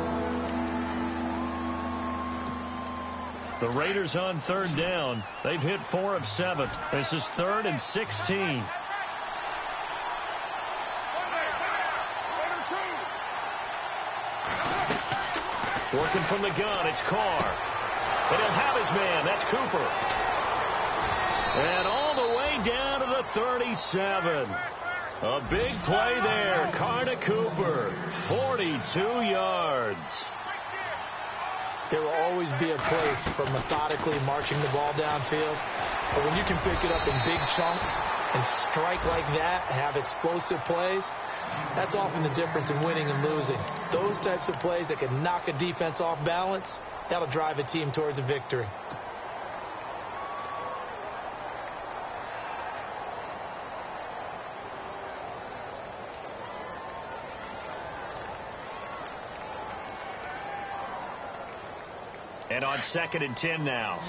The Raiders on third down. They've hit 4 of 7. This is 3rd and 16. Working from the gun, it's Carr. And he'll have his man. That's Cooper. And all the way down to the 37. A big play there. Carr to Cooper. 42 yards. There will always be a place for methodically marching the ball downfield. But when you can pick it up in big chunks and strike like that, have explosive plays, that's often the difference in winning and losing. Those types of plays that can knock a defense off balance, that'll drive a team towards a victory. And on 2nd and 10 now.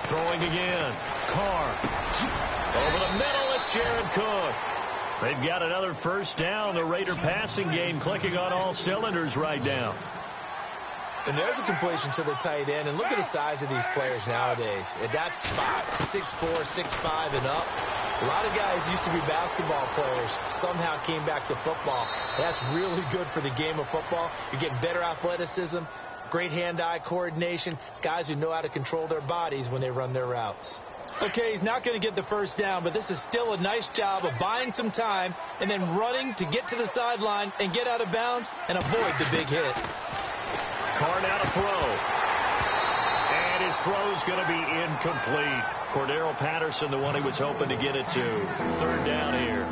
Throwing again. Carr. Over the middle, it's Jared Cook. They've got another first down. The Raider passing game clicking on all cylinders right now. And there's a completion to the tight end. And look at the size of these players nowadays. At that spot, 6'4", 6'5", and up. A lot of guys used to be basketball players, somehow came back to football. That's really good for the game of football. You're getting better athleticism, great hand-eye coordination, guys who know how to control their bodies when they run their routes. Okay, he's not going to get the first down, but this is still a nice job of buying some time and then running to get to the sideline and get out of bounds and avoid the big hit. Carr now to throw. And his throw's going to be incomplete. Cordero Patterson, the one he was hoping to get it to. 3rd down here.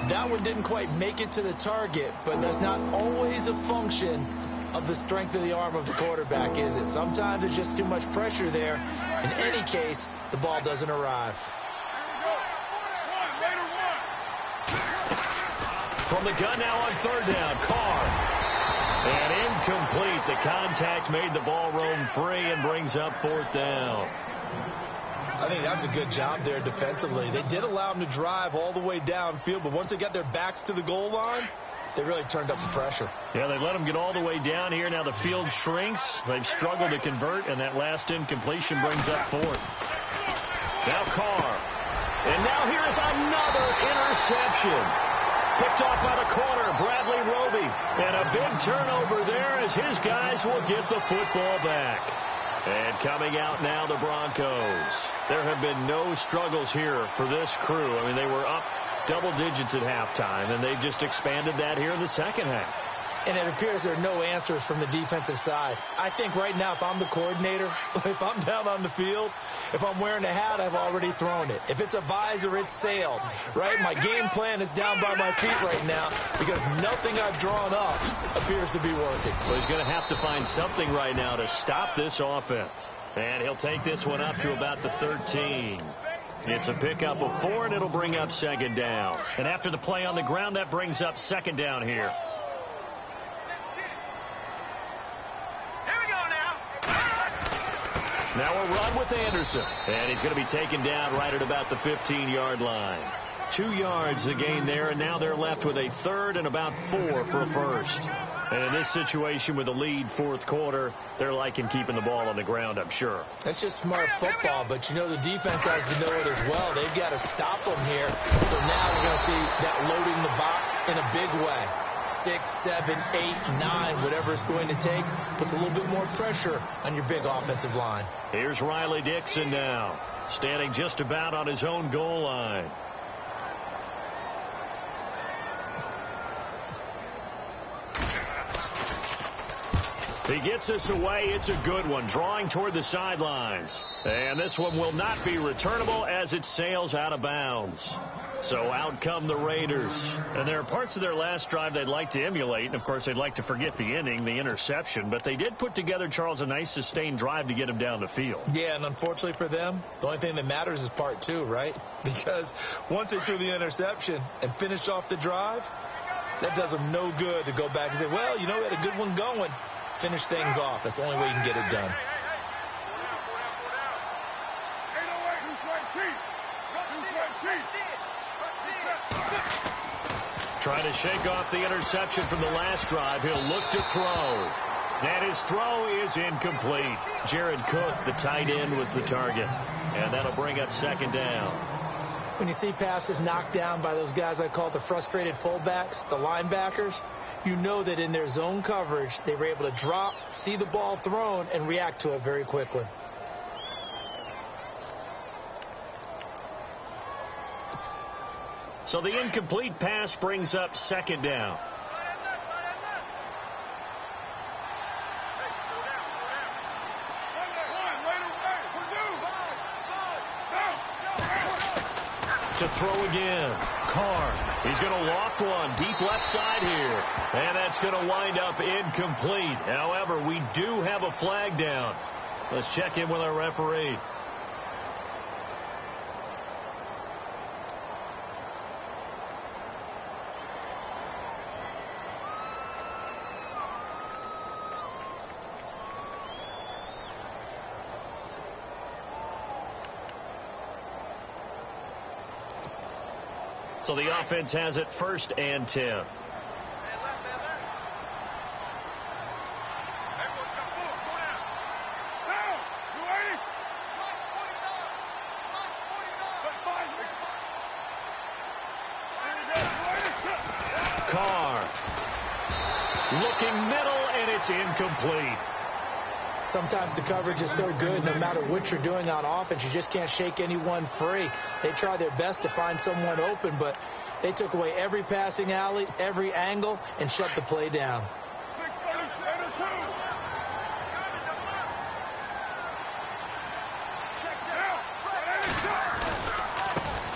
That one didn't quite make it to the target, but that's not always a function of the strength of the arm of the quarterback, is it? Sometimes it's just too much pressure there. In any case, the ball doesn't arrive. From the gun now on 3rd down, Carr. And incomplete. The contact made the ball roam free and brings up 4th down. I think that's a good job there defensively. They did allow them to drive all the way downfield, but once they got their backs to the goal line, they really turned up the pressure. Yeah, they let them get all the way down here. Now the field shrinks. They've struggled to convert, and that last incompletion brings up 4th. Now Carr. And now here's another interception. Picked off by the corner, Bradley Roby. And a big turnover there as his guys will get the football back. And coming out now, the Broncos. There have been no struggles here for this crew. I mean, they were up double digits at halftime, and they just expanded that here in the second half. And it appears there are no answers from the defensive side. I think right now, if I'm the coordinator, if I'm down on the field, if I'm wearing a hat, I've already thrown it. If it's a visor, it's sailed, right? My game plan is down by my feet right now because nothing I've drawn up appears to be working. Well, he's going to have to find something right now to stop this offense. And he'll take this one up to about the 13. It's a pickup of 4, and it'll bring up 2nd down. And after the play on the ground, that brings up 2nd down here. Now a run with Anderson. And he's going to be taken down right at about the 15-yard line. 2 yards the gain there, and now they're left with a 3rd and about 4 for a first. And in this situation with a lead 4th quarter, they're liking keeping the ball on the ground, I'm sure. That's just smart football, but you know the defense has to know it as well. They've got to stop them here. So now we're going to see that loading the box in a big way. 6, 7, 8, 9, whatever it's going to take, puts a little bit more pressure on your big offensive line. Here's Riley Dixon now, standing just about on his own goal line. He gets this away. It's a good one, drawing toward the sidelines. And this one will not be returnable as it sails out of bounds. So out come the Raiders. And there are parts of their last drive they'd like to emulate. And, of course, they'd like to forget the inning, the interception. But they did put together, Charles, a nice sustained drive to get him down the field. Yeah, and unfortunately for them, the only thing that matters is part two, right? Because once they threw the interception and finished off the drive, that does them no good to go back and say, well, you know, we had a good one going. Finish things off. That's the only way you can get it done. Trying to shake off the interception from the last drive. He'll look to throw. And his throw is incomplete. Jared Cook, the tight end, was the target. And that'll bring up second down. When you see passes knocked down by those guys I call the frustrated fullbacks, the linebackers, you know that in their zone coverage, they were able to drop, see the ball thrown, and react to it very quickly. So the incomplete pass brings up second down. To throw again. Carr. He's going to loft one deep left side here. And that's going to wind up incomplete. However, we do have a flag down. Let's check in with our referee. So the offense has it 1st and 10. Carr looking middle, and it's incomplete. Sometimes the coverage is so good, no matter what you're doing on offense, you just can't shake anyone free. They try their best to find someone open, but they took away every passing alley, every angle, and shut the play down.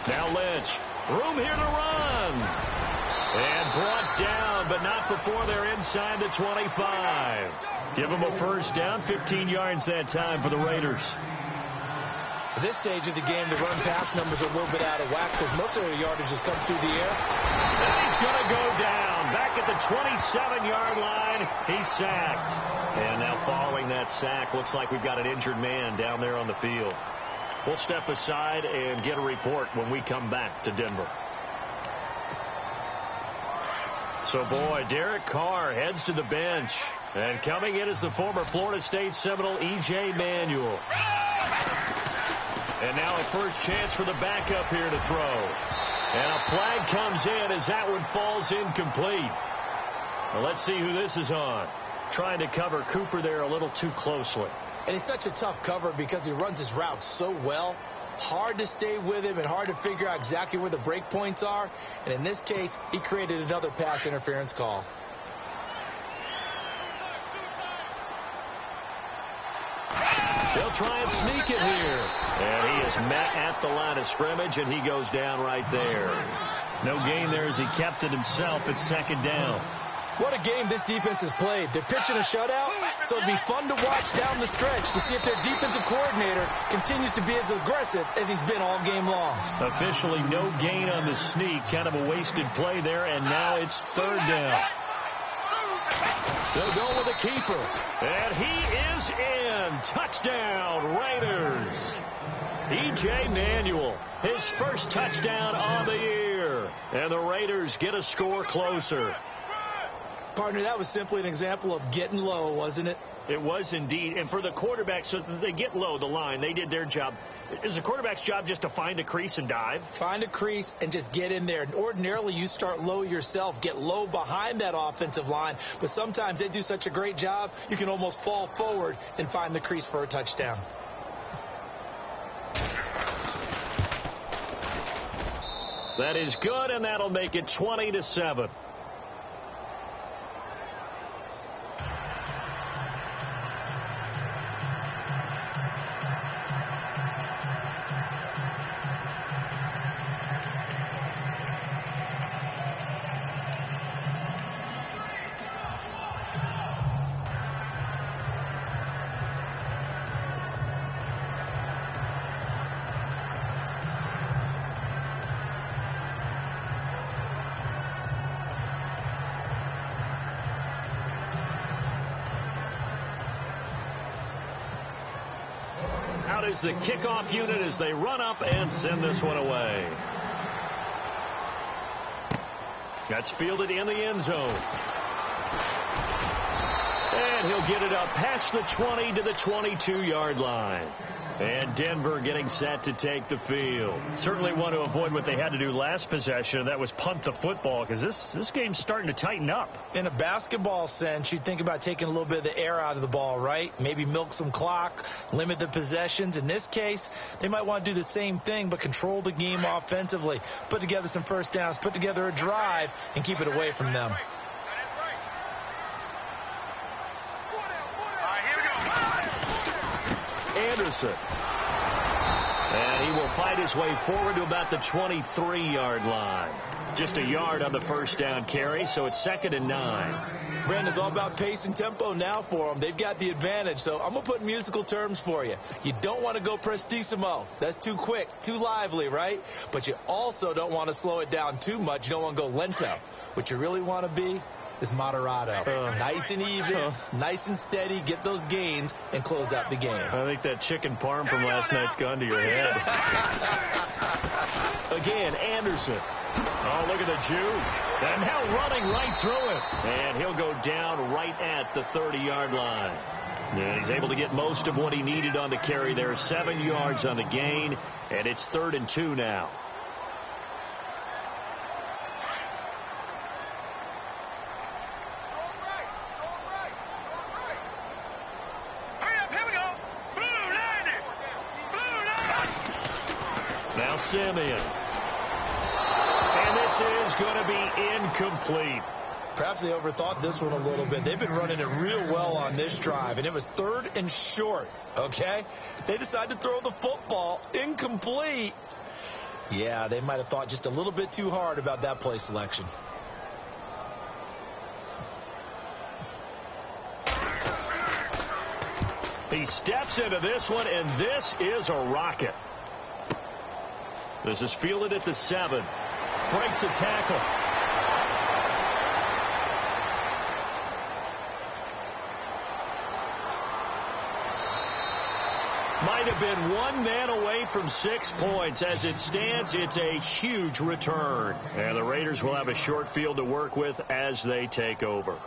Now Lynch, room here to run. And brought down, but not before they're inside the 25. Give them a first down, 15 yards that time for the Raiders. At this stage of the game, the run-pass numbers are a little bit out of whack because most of their yardage has come through the air. And he's going to go down. Back at the 27-yard line, he's sacked. And now following that sack, looks like we've got an injured man down there on the field. We'll step aside and get a report when we come back to Denver. So, boy, Derek Carr heads to the bench. And coming in is the former Florida State Seminole, E.J. Manuel. And now a first chance for the backup here to throw. And a flag comes in as that one falls incomplete. Well, let's see who this is on. Trying to cover Cooper there a little too closely. And he's such a tough cover because he runs his route so well. Hard to stay with him and hard to figure out exactly where the break points are. And in this case, he created another pass interference call. They'll try and sneak it here. And he is met at the line of scrimmage, and he goes down right there. No gain there as he kept it himself at second down. What a game this defense has played. They're pitching a shutout, so it'll be fun to watch down the stretch to see if their defensive coordinator continues to be as aggressive as he's been all game long. Officially no gain on the sneak. Kind of a wasted play there, and now it's third down. They'll go with the keeper. And he is in. Touchdown, Raiders. E.J. Manuel, his first touchdown on the year. And the Raiders get a score closer. Partner, that was simply an example of getting low, wasn't it? It was indeed. And for the quarterback, so they get low the line. They did their job. Is the quarterback's job just to find a crease and dive? Find a crease and just get in there. And ordinarily, you start low yourself, get low behind that offensive line. But sometimes they do such a great job, you can almost fall forward and find the crease for a touchdown. That is good, and that'll make it 20-7. out is the kickoff unit as they run up and send this one away. That's fielded in the end zone. And he'll get it up past the 20 to the 22-yard line. And Denver getting set to take the field. Certainly want to avoid what they had to do last possession, and that was punt the football, because this game's starting to tighten up. In a basketball sense, you think about taking a little bit of the air out of the ball, right? Maybe milk some clock, limit the possessions. In this case, they might want to do the same thing, but control the game offensively. Put together some first downs, put together a drive, and keep it away from them. Anderson. And he will fight his way forward to about the 23-yard line. Just a yard on the first down carry, so it's 2nd and 9. Brandon, it's all about pace and tempo now for them. They've got the advantage, so I'm going to put musical terms for you. You don't want to go prestissimo. That's too quick, too lively, right? But you also don't want to slow it down too much. You don't want to go lento. What you really want to be is moderato. Nice and even, nice and steady, get those gains, and close out the game. I think that chicken parm from last night's gone to your head. Again, Anderson. Oh, look at the juke. And now running right through it. And he'll go down right at the 30-yard line. And he's able to get most of what he needed on the carry there. 7 yards on the gain, and it's 3rd and 2 now. Now Simeon. And this is going to be incomplete. Perhaps they overthought this one a little bit. They've been running it real well on this drive, and it was 3rd and short, okay? They decided to throw the football incomplete. Yeah, they might have thought just a little bit too hard about that play selection. He steps into this one, and this is a rocket. This is fielded at the 7. Breaks a tackle. Might have been one man away from 6 points. As it stands, it's a huge return. And the Raiders will have a short field to work with as they take over.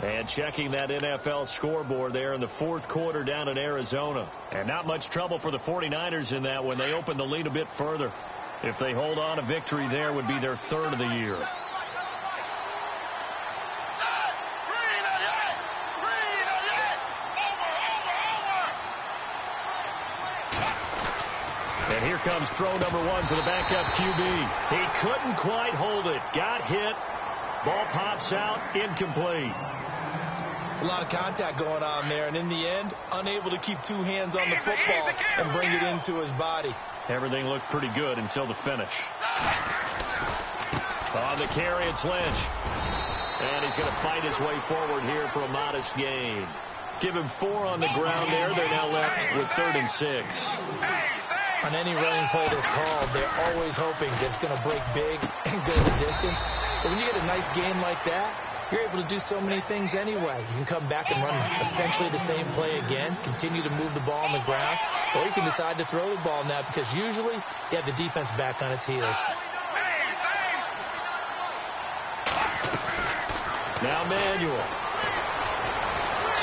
And checking that NFL scoreboard there in the 4th quarter down in Arizona. And not much trouble for the 49ers in that when they open the lead a bit further. If they hold on, a victory there would be their 3rd of the year. And here comes throw number 1 for the backup QB. He couldn't quite hold it. Got hit. Ball pops out, incomplete. It's a lot of contact going on there, and in the end, unable to keep 2 hands on the football and bring it into his body. Everything looked pretty good until the finish. On the carry, it's Lynch. And he's going to fight his way forward here for a modest gain. Give him 4 on the ground there. They're now left with 3rd and 6. On any running play that's called, they're always hoping that it's going to break big and go the distance. But when you get a nice gain like that, you're able to do so many things anyway. You can come back and run essentially the same play again, continue to move the ball on the ground, or you can decide to throw the ball now because usually you have the defense back on its heels. Now Manuel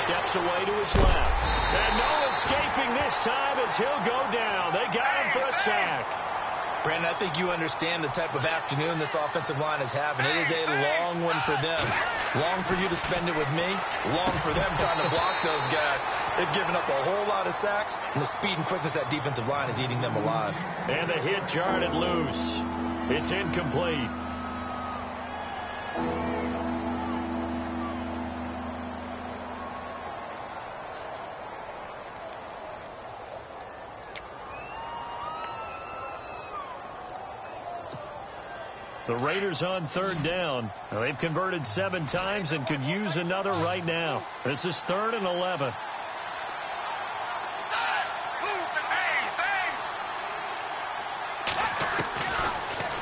steps away to his left. And no escaping this time as he'll go down. They got him for a sack. Brandon, I think you understand the type of afternoon this offensive line is having. It is a long one for them. Long for you to spend it with me. Long for them trying to block those guys. They've given up a whole lot of sacks, and the speed and quickness of that defensive line is eating them alive. And the hit jarred it loose. It's incomplete. The Raiders on 3rd down. Now, they've converted 7 times and could use another right now. This is 3rd and 11.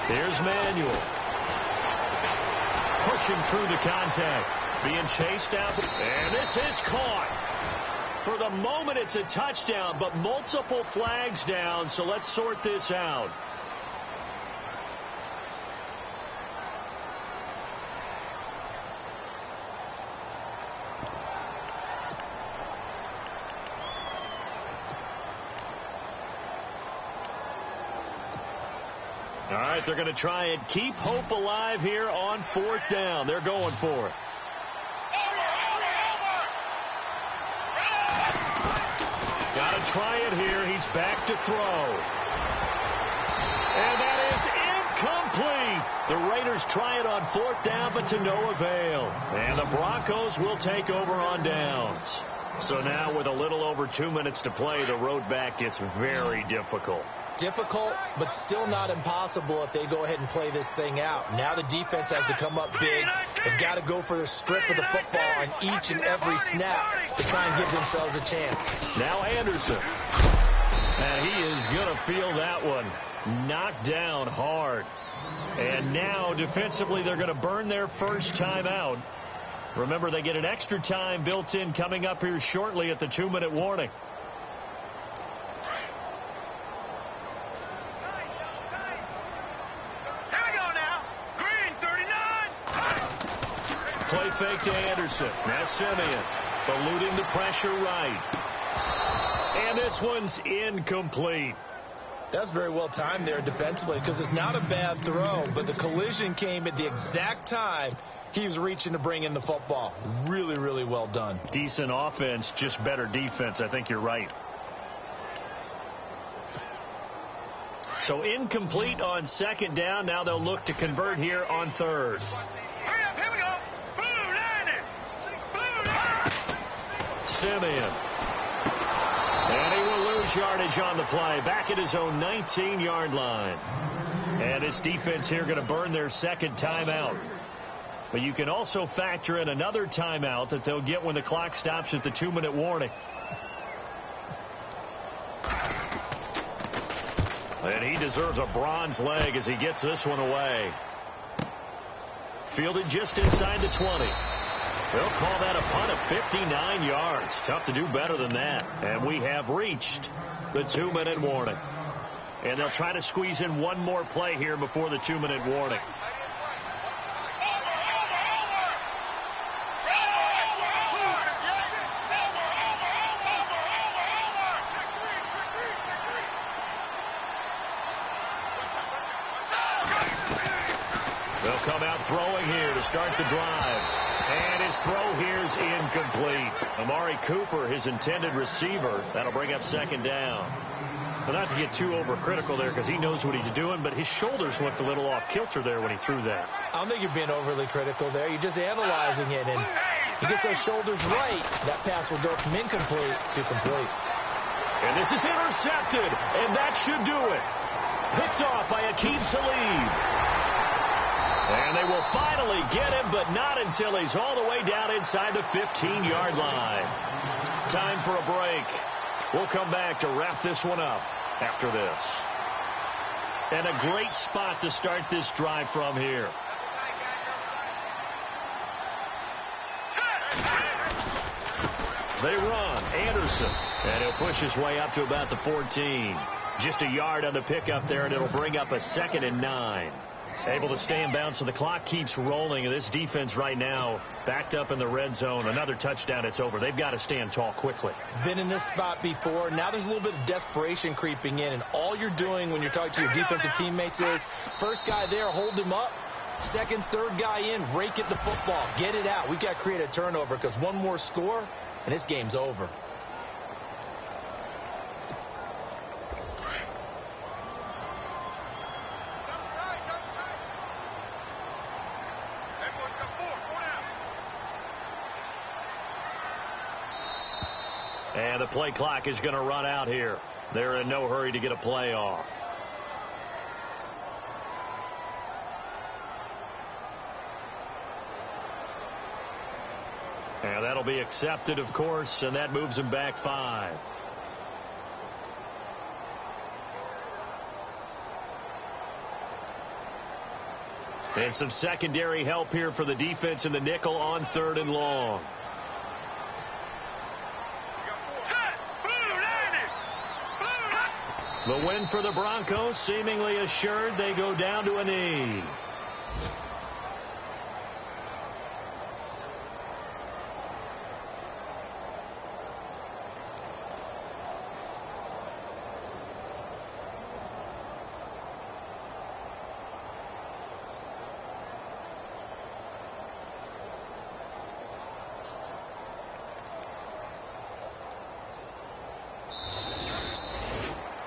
Here's Manuel. Pushing through the contact. Being chased out. And this is caught. For the moment, it's a touchdown, but multiple flags down, so let's sort this out. All right, they're going to try and keep hope alive here on 4th down. They're going for it. Got to try it here. He's back to throw. And that is incomplete. The Raiders try it on 4th down, but to no avail. And the Broncos will take over on downs. So now with a little over 2 minutes to play, the road back gets very difficult. Difficult, but still not impossible if they go ahead and play this thing out. Now the defense has to come up big. They've got to go for the strip of the football on each and every snap to try and give themselves a chance. Now Anderson. And he is going to feel that one. Knocked down hard. And now defensively they're going to burn their first timeout. Remember, they get an extra time built in coming up here shortly at the 2-minute warning. Play fake to Anderson. Now Simeon eluding the pressure right. And this one's incomplete. That's very well timed there defensively because it's not a bad throw, but the collision came at the exact time he was reaching to bring in the football. Really, really well done. Decent offense, just better defense. I think you're right. So incomplete on 2nd down. Now they'll look to convert here on 3rd. Simeon. And he will lose yardage on the play. Back at his own 19-yard line. And this defense here going to burn their 2nd timeout. But you can also factor in another timeout that they'll get when the clock stops at the 2-minute warning. And he deserves a bronze leg as he gets this one away. Fielded just inside the 20. They'll call that a punt of 59 yards. Tough to do better than that. And we have reached the 2-minute warning. And they'll try to squeeze in one more play here before the 2-minute warning. They'll come out throwing here to start the drive. And his throw here is incomplete. Amari Cooper, his intended receiver. That'll bring up 2nd down. But not to get too overcritical there because he knows what he's doing, but his shoulders looked a little off kilter there when he threw that. I don't think you're being overly critical there. You're just analyzing it, and he gets those shoulders right. That pass will go from incomplete to complete. And this is intercepted, and that should do it. Picked off by Aqib Talib. And they will finally get him, but not until he's all the way down inside the 15-yard line. Time for a break. We'll come back to wrap this one up after this. And a great spot to start this drive from here. They run. Anderson. And he'll push his way up to about the 14. Just a yard on the pickup there, and it'll bring up a 2nd and 9. Able to stay in bounds, so the clock keeps rolling. And this defense right now backed up in the red zone. Another touchdown, it's over. They've got to stand tall quickly. Been in this spot before. Now there's a little bit of desperation creeping in. And all you're doing when you're talking to your defensive teammates is, first guy there, hold him up. Second, third guy in, rake at the football. Get it out. We've got to create a turnover because one more score, and this game's over. And the play clock is going to run out here. They're in no hurry to get a play off. And that'll be accepted, of course, and that moves him back 5. And some secondary help here for the defense in the nickel on 3rd and long. The win for the Broncos seemingly assured. They go down to a knee.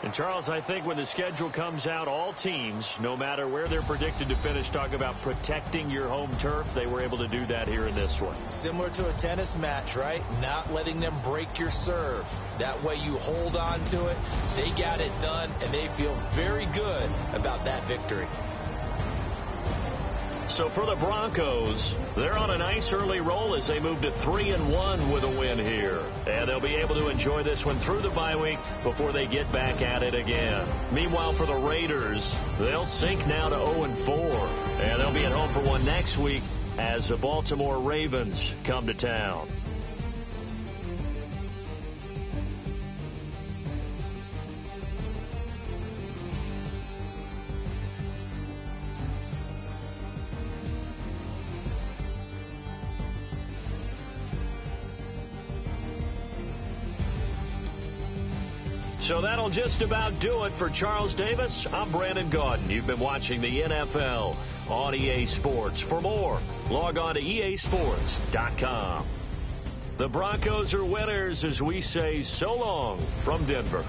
And Charles, I think when the schedule comes out, all teams, no matter where they're predicted to finish, talk about protecting your home turf. They were able to do that here in this one. Similar to a tennis match, right? Not letting them break your serve. That way you hold on to it. They got it done, and they feel very good about that victory. So for the Broncos, they're on a nice early roll as they move to 3-1 with a win here. And they'll be able to enjoy this one through the bye week before they get back at it again. Meanwhile, for the Raiders, they'll sink now to 0-4. And they'll be at home for one next week as the Baltimore Ravens come to town. So that'll just about do it for Charles Davis. I'm Brandon Gaudin. You've been watching the NFL on EA Sports. For more, log on to easports.com. The Broncos are winners as we say so long from Denver.